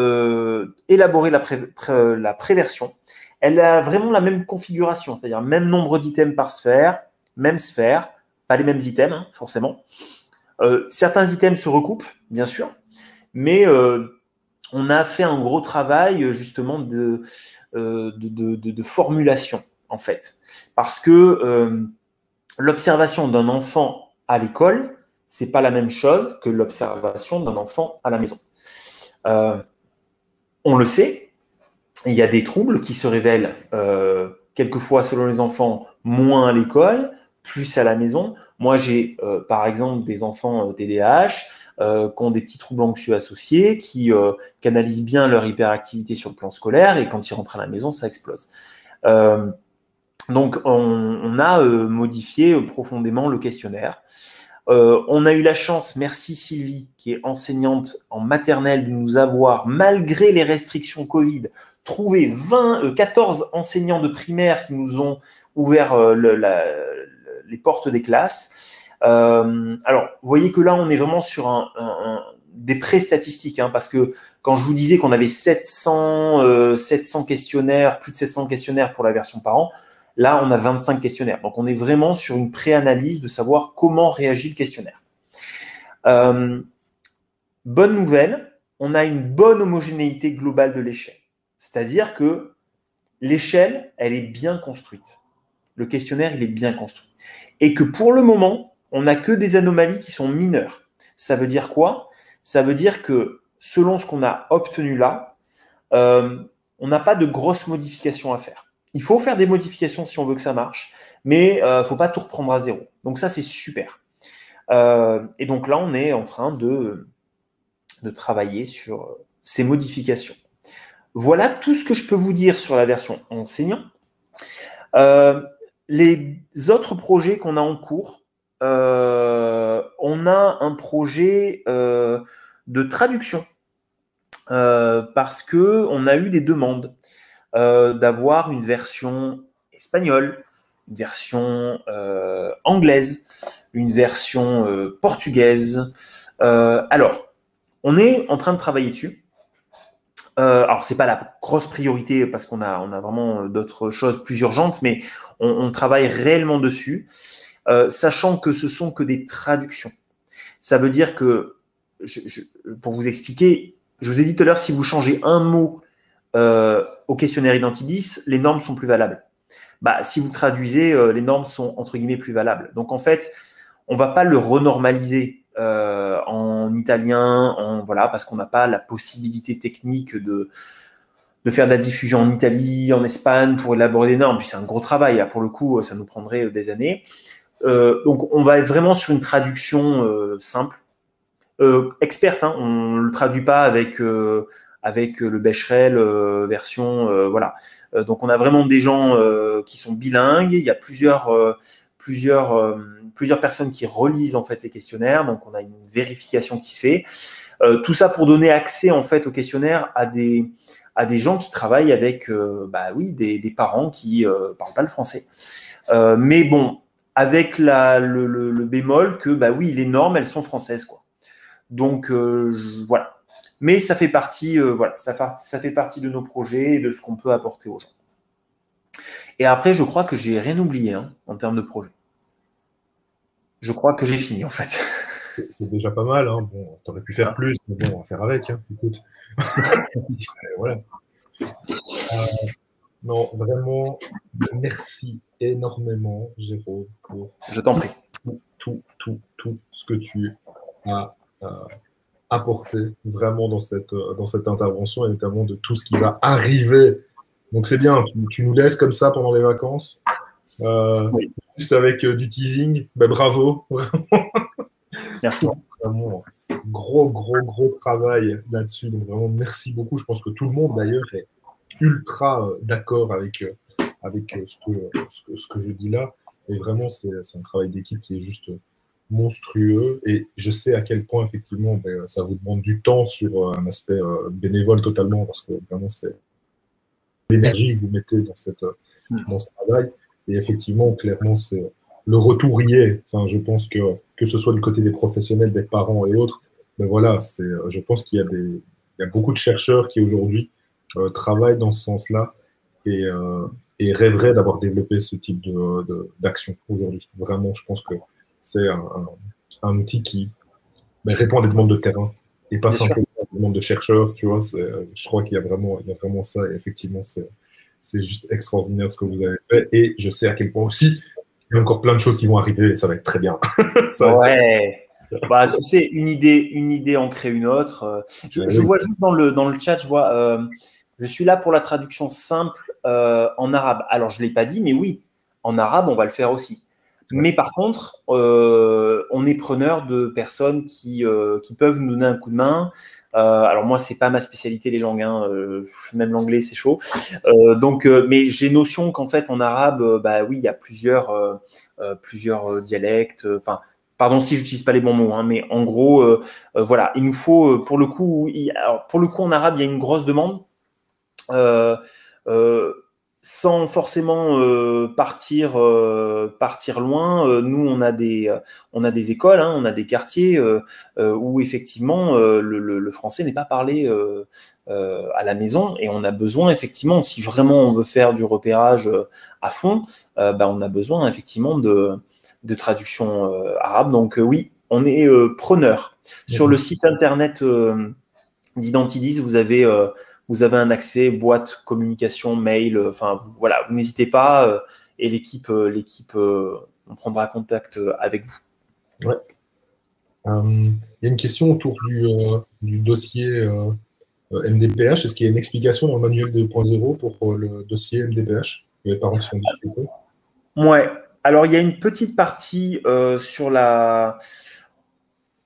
élaboré la préversion. Elle a vraiment la même configuration, c'est-à-dire même nombre d'items par sphère, même sphère, pas les mêmes items, hein, forcément. Certains items se recoupent, bien sûr, mais on a fait un gros travail justement de formulation, en fait. Parce que l'observation d'un enfant à l'école, c'est pas la même chose que l'observation d'un enfant à la maison. On le sait, il y a des troubles qui se révèlent quelquefois selon les enfants moins à l'école, plus à la maison. Moi, j'ai par exemple des enfants TDAH qui ont des petits troubles anxieux associés, qui canalisent bien leur hyperactivité sur le plan scolaire et quand ils rentrent à la maison, ça explose. Donc, on a modifié profondément le questionnaire. On a eu la chance, merci Sylvie, qui est enseignante en maternelle, de nous avoir, malgré les restrictions Covid, trouvé 14 enseignants de primaire qui nous ont ouvert les portes des classes. Alors, vous voyez que là, on est vraiment sur des pré-statistiques, hein, parce que quand je vous disais qu'on avait 700 questionnaires, plus de 700 questionnaires pour la version parent, là, on a 25 questionnaires. Donc, on est vraiment sur une pré-analyse de savoir comment réagit le questionnaire. Bonne nouvelle, on a une bonne homogénéité globale de l'échelle. C'est-à-dire que l'échelle, elle est bien construite. Le questionnaire, il est bien construit. Et que pour le moment, on n'a que des anomalies qui sont mineures. Ça veut dire quoi ? Ça veut dire que selon ce qu'on a obtenu là, on n'a pas de grosses modifications à faire. Il faut faire des modifications si on veut que ça marche, mais il ne faut pas tout reprendre à zéro. Donc ça, c'est super. Et donc là, on est en train de travailler sur ces modifications. Voilà tout ce que je peux vous dire sur la version enseignant. Les autres projets qu'on a en cours, on a un projet de traduction parce qu'on a eu des demandes d'avoir une version espagnole, une version anglaise, une version portugaise. Alors, on est en train de travailler dessus. Alors, c'est pas la grosse priorité parce qu'on a vraiment d'autres choses plus urgentes, mais on travaille réellement dessus, sachant que ce sont que des traductions. Ça veut dire que, pour vous expliquer, je vous ai dit tout à l'heure, si vous changez un mot au questionnaire Identidis, les normes sont plus valables. Si vous traduisez, les normes sont entre guillemets plus valables. Donc, en fait, on ne va pas le renormaliser en italien, parce qu'on n'a pas la possibilité technique de faire de la diffusion en Italie, en Espagne pour élaborer des normes. Puis c'est un gros travail. Là, pour le coup, ça nous prendrait des années. Donc, on va être vraiment sur une traduction simple, experte. Hein, on ne le traduit pas avec le Becherel version, voilà. Donc, on a vraiment des gens qui sont bilingues. Il y a plusieurs personnes qui relisent en fait les questionnaires. Donc, on a une vérification qui se fait. Tout ça pour donner accès en fait au questionnaire à des gens qui travaillent avec des parents qui parlent pas le français. Mais bon, avec le bémol que oui, les normes elles sont françaises quoi. Donc voilà. Mais ça fait partie ça fait partie de nos projets et de ce qu'on peut apporter aux gens. Et après, je crois que j'ai rien oublié en termes de projet. Je crois que j'ai fini en fait. C'est déjà pas mal, hein. Bon, t'aurais pu faire plus, mais bon, on va faire avec, hein. Écoute. Voilà. Non, vraiment, merci énormément, Jérôme, pour je t'en prie. Tout ce que tu as apporté vraiment dans cette intervention, et notamment de tout ce qui va arriver. Donc c'est bien, tu nous laisses comme ça pendant les vacances, Oui. juste avec du teasing. Bravo, merci. Vraiment, gros travail là-dessus. Donc vraiment, merci beaucoup. Je pense que tout le monde d'ailleurs est ultra d'accord avec ce que je dis là. Et vraiment, c'est un travail d'équipe qui est juste monstrueux. Et je sais à quel point, effectivement, ça vous demande du temps sur un aspect bénévole totalement, parce que vraiment, c'est l'énergie que vous mettez dans ce travail. Et effectivement, clairement, c'est le retour y est. Enfin, je pense que ce soit du côté des professionnels, des parents et autres, voilà, je pense qu'il y a beaucoup de chercheurs qui aujourd'hui travaillent dans ce sens-là et rêveraient d'avoir développé ce type d'action aujourd'hui. Vraiment, je pense que c'est un outil qui répond à des demandes de terrain et pas simplement à des demandes de chercheurs. Tu vois, je crois qu'il y a vraiment ça et effectivement, c'est juste extraordinaire ce que vous avez fait. Et je sais à quel point aussi, il y a encore plein de choses qui vont arriver et ça va être très bien. Tu sais, une idée en crée une autre. Je vois juste dans le chat, je vois je suis là pour la traduction simple en arabe. Alors, je ne l'ai pas dit, mais oui, en arabe, on va le faire aussi. Mais par contre, on est preneur de personnes qui peuvent nous donner un coup de main. Alors moi, c'est pas ma spécialité les langues, même l'anglais c'est chaud. Mais j'ai notion qu'en fait en arabe, oui, il y a plusieurs dialectes. Pardon si j'utilise pas les bons mots, mais en gros, voilà, il nous faut pour le coup en arabe, il y a une grosse demande. Sans forcément partir loin, nous on a des écoles, on a des quartiers où effectivement le français n'est pas parlé à la maison et on a besoin effectivement, si vraiment on veut faire du repérage à fond, on a besoin effectivement de traduction arabe. Donc oui, on est preneur. Sur le site internet d'Identidis, vous avez un accès, boîte, communication, mail, voilà, vous n'hésitez pas et l'équipe, on prendra contact avec vous. Ouais. Il y a une question autour du dossier MDPH. Est-ce qu'il y a une explication dans le manuel 2.0 pour le dossier MDPH? Les parents qui sont en difficulté. Ouais. Alors, il y a une petite partie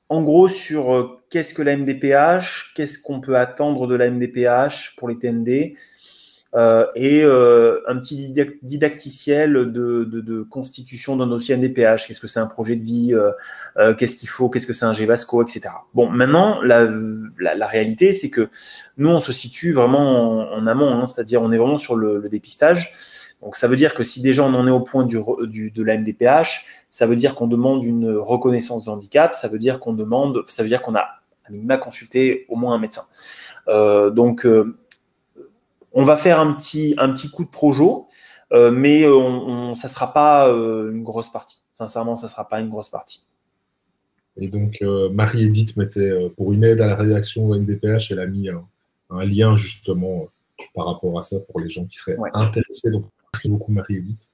en gros, sur qu'est-ce que la MDPH, qu'est-ce qu'on peut attendre de la MDPH pour les TND, et un petit didacticiel de constitution d'un dossier MDPH. Qu'est-ce que c'est un projet de vie, qu'est-ce qu'il faut, qu'est-ce que c'est un GVASCO, etc. Bon, maintenant, la réalité, c'est que nous, on se situe vraiment en amont, c'est-à-dire on est vraiment sur le dépistage. Donc, ça veut dire que si déjà on en est au point de la MDPH, ça veut dire qu'on demande une reconnaissance de handicap, ça veut dire qu'on a à minima consulté au moins un médecin. On va faire un petit coup de projo, mais ça ne sera pas une grosse partie. Sincèrement, ça ne sera pas une grosse partie. Et donc, Marie-Édith mettait, pour une aide à la rédaction de MDPH, elle a mis un lien justement par rapport à ça pour les gens qui seraient intéressés. Donc, merci beaucoup Marie-Édith.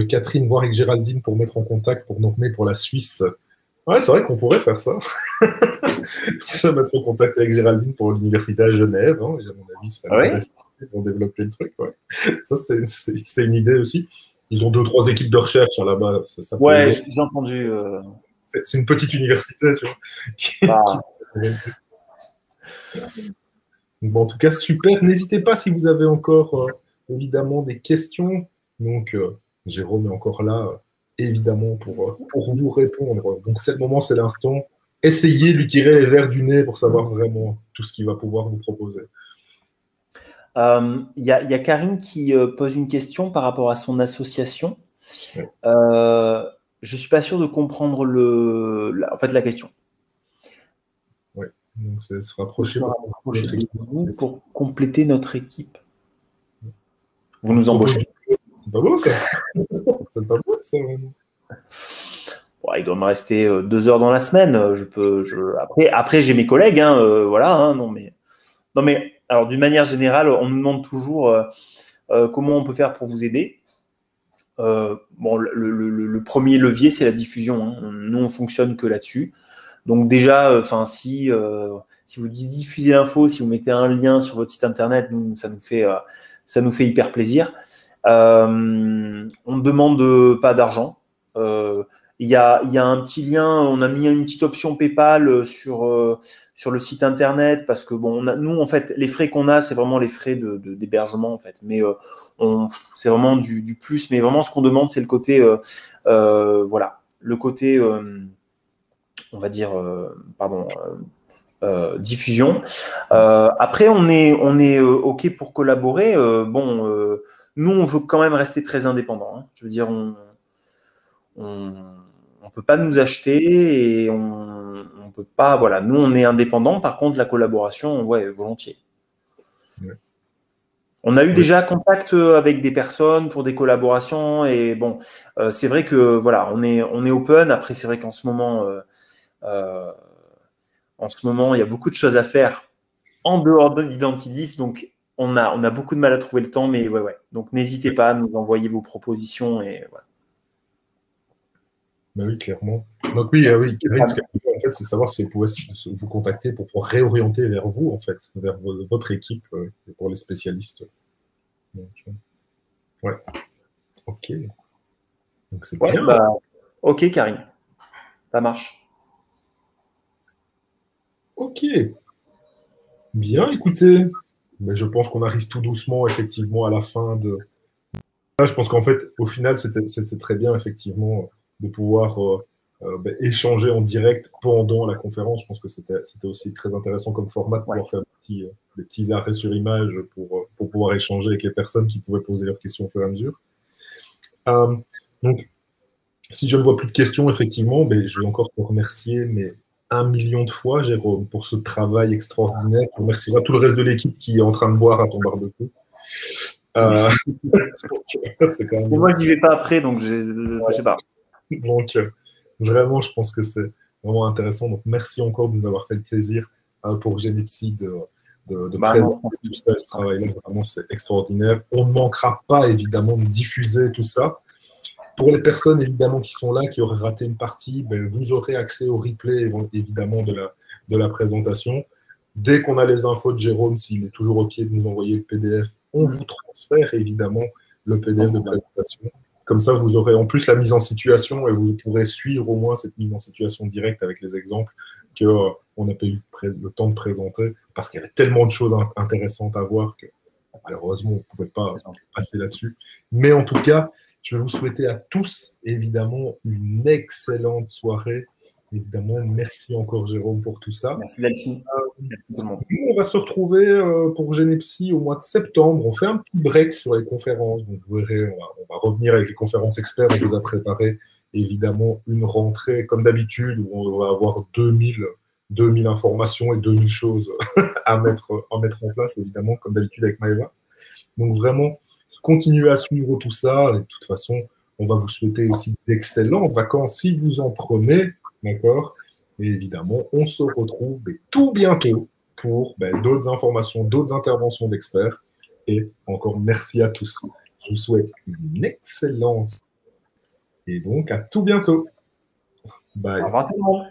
Catherine, voir avec Géraldine pour mettre en contact, pour normer pour la Suisse. Ouais, c'est vrai qu'on pourrait faire ça. Se mettre en contact avec Géraldine pour l'université à Genève. Et à mon avis, c'est intéressant pour développer le truc. Ouais. Ça, c'est une idée aussi. Ils ont 2-3 équipes de recherche là-bas. Ça ouais, j'ai entendu. C'est une petite université, tu vois. Bon, en tout cas, super. N'hésitez pas si vous avez encore, évidemment, des questions. Donc, Jérôme est encore là, évidemment, pour vous répondre. Donc, c'est le moment, c'est l'instant. Essayez de lui tirer les verres du nez pour savoir vraiment tout ce qu'il va pouvoir vous proposer. Il y a Karine qui pose une question par rapport à son association. Ouais. Je ne suis pas sûr de comprendre la question. Oui, donc c'est se rapprocher pour compléter notre équipe. Vous nous embauchez. C'est pas beau, ça. C'est pas beau, ça, vraiment. Bon, il doit me rester 2 heures dans la semaine. Après, j'ai mes collègues, voilà. Non, mais alors d'une manière générale, on nous demande toujours comment on peut faire pour vous aider. Bon, le premier levier, c'est la diffusion. Nous, on fonctionne que là-dessus. Donc déjà, si vous diffusez l'info, si vous mettez un lien sur votre site internet, nous, ça nous fait hyper plaisir. On ne demande pas d'argent. Il y a un petit lien, on a mis une petite option PayPal sur le site internet parce que nous en fait les frais qu'on a, c'est vraiment les frais d'hébergement en fait. Mais c'est vraiment du plus. Mais vraiment ce qu'on demande, c'est le côté voilà, le côté on va dire diffusion. Après on est OK pour collaborer. Nous on veut quand même rester très indépendant. Je veux dire on peut pas nous acheter et on peut pas. Voilà, nous on est indépendant. Par contre, la collaboration, ouais, volontiers. Ouais. On a eu déjà contact avec des personnes pour des collaborations et c'est vrai que voilà, on est open. Après, c'est vrai qu'en ce moment, il y a beaucoup de choses à faire en dehors d'Identidis, donc on a beaucoup de mal à trouver le temps, mais ouais. Donc n'hésitez pas à nous envoyer vos propositions et voilà. Ben oui, clairement. Donc oui, Karine, ce qu'elle veut, en fait, c'est savoir si elle pouvait vous contacter pour pouvoir réorienter vers vous, en fait, vers votre équipe pour les spécialistes. Donc, ouais. OK. Donc c'est bien. OK, Karine. Ça marche. OK. Bien, écoutez, mais je pense qu'on arrive tout doucement, effectivement, à la fin de ça. Je pense qu'en fait, au final, c'est très bien, effectivement, de pouvoir échanger en direct pendant la conférence. Je pense que c'était aussi très intéressant comme format de pouvoir faire des petits arrêts sur image pour pouvoir échanger avec les personnes qui pouvaient poser leurs questions au fur et à mesure. Donc, si je ne vois plus de questions, effectivement, je vais encore te remercier, mais 1 million de fois, Jérôme, pour ce travail extraordinaire. Je remercierai tout le reste de l'équipe qui est en train de boire à ton barbecue. C'est quand même... Moi, je n'y vais pas après, donc je sais pas. Donc, vraiment, je pense que c'est vraiment intéressant. Donc, merci encore de nous avoir fait le plaisir pour Genipsy de présenter tout ça, ce travail-là. Vraiment, c'est extraordinaire. On ne manquera pas, évidemment, de diffuser tout ça. Pour les personnes, évidemment, qui sont là, qui auraient raté une partie, vous aurez accès au replay, évidemment, de la présentation. Dès qu'on a les infos de Jérôme, s'il est toujours OK de nous envoyer le PDF, on vous transfère, évidemment, le PDF de présentation. Comme ça, vous aurez en plus la mise en situation et vous pourrez suivre au moins cette mise en situation directe avec les exemples qu'on n'a pas eu le temps de présenter parce qu'il y avait tellement de choses intéressantes à voir que malheureusement, on ne pouvait pas passer là-dessus. Mais en tout cas, je vais vous souhaiter à tous, évidemment, une excellente soirée. Évidemment, merci encore, Jérôme, pour tout ça. Merci, Delphine. On va se retrouver pour Genepsy au mois de septembre. On fait un petit break sur les conférences. Donc, vous verrez, on va revenir avec les conférences experts. On vous a préparé, évidemment, une rentrée, comme d'habitude, où on va avoir 2000 informations et 2000 choses à mettre en place, évidemment, comme d'habitude avec Maëva. Donc, vraiment, continuez à suivre tout ça. Et de toute façon, on va vous souhaiter aussi d'excellentes vacances si vous en prenez. D'accord ? Et évidemment, on se retrouve tout bientôt pour d'autres informations, d'autres interventions d'experts. Et encore merci à tous. Je vous souhaite une excellente. Et donc, à tout bientôt. Bye. Au revoir tout le monde.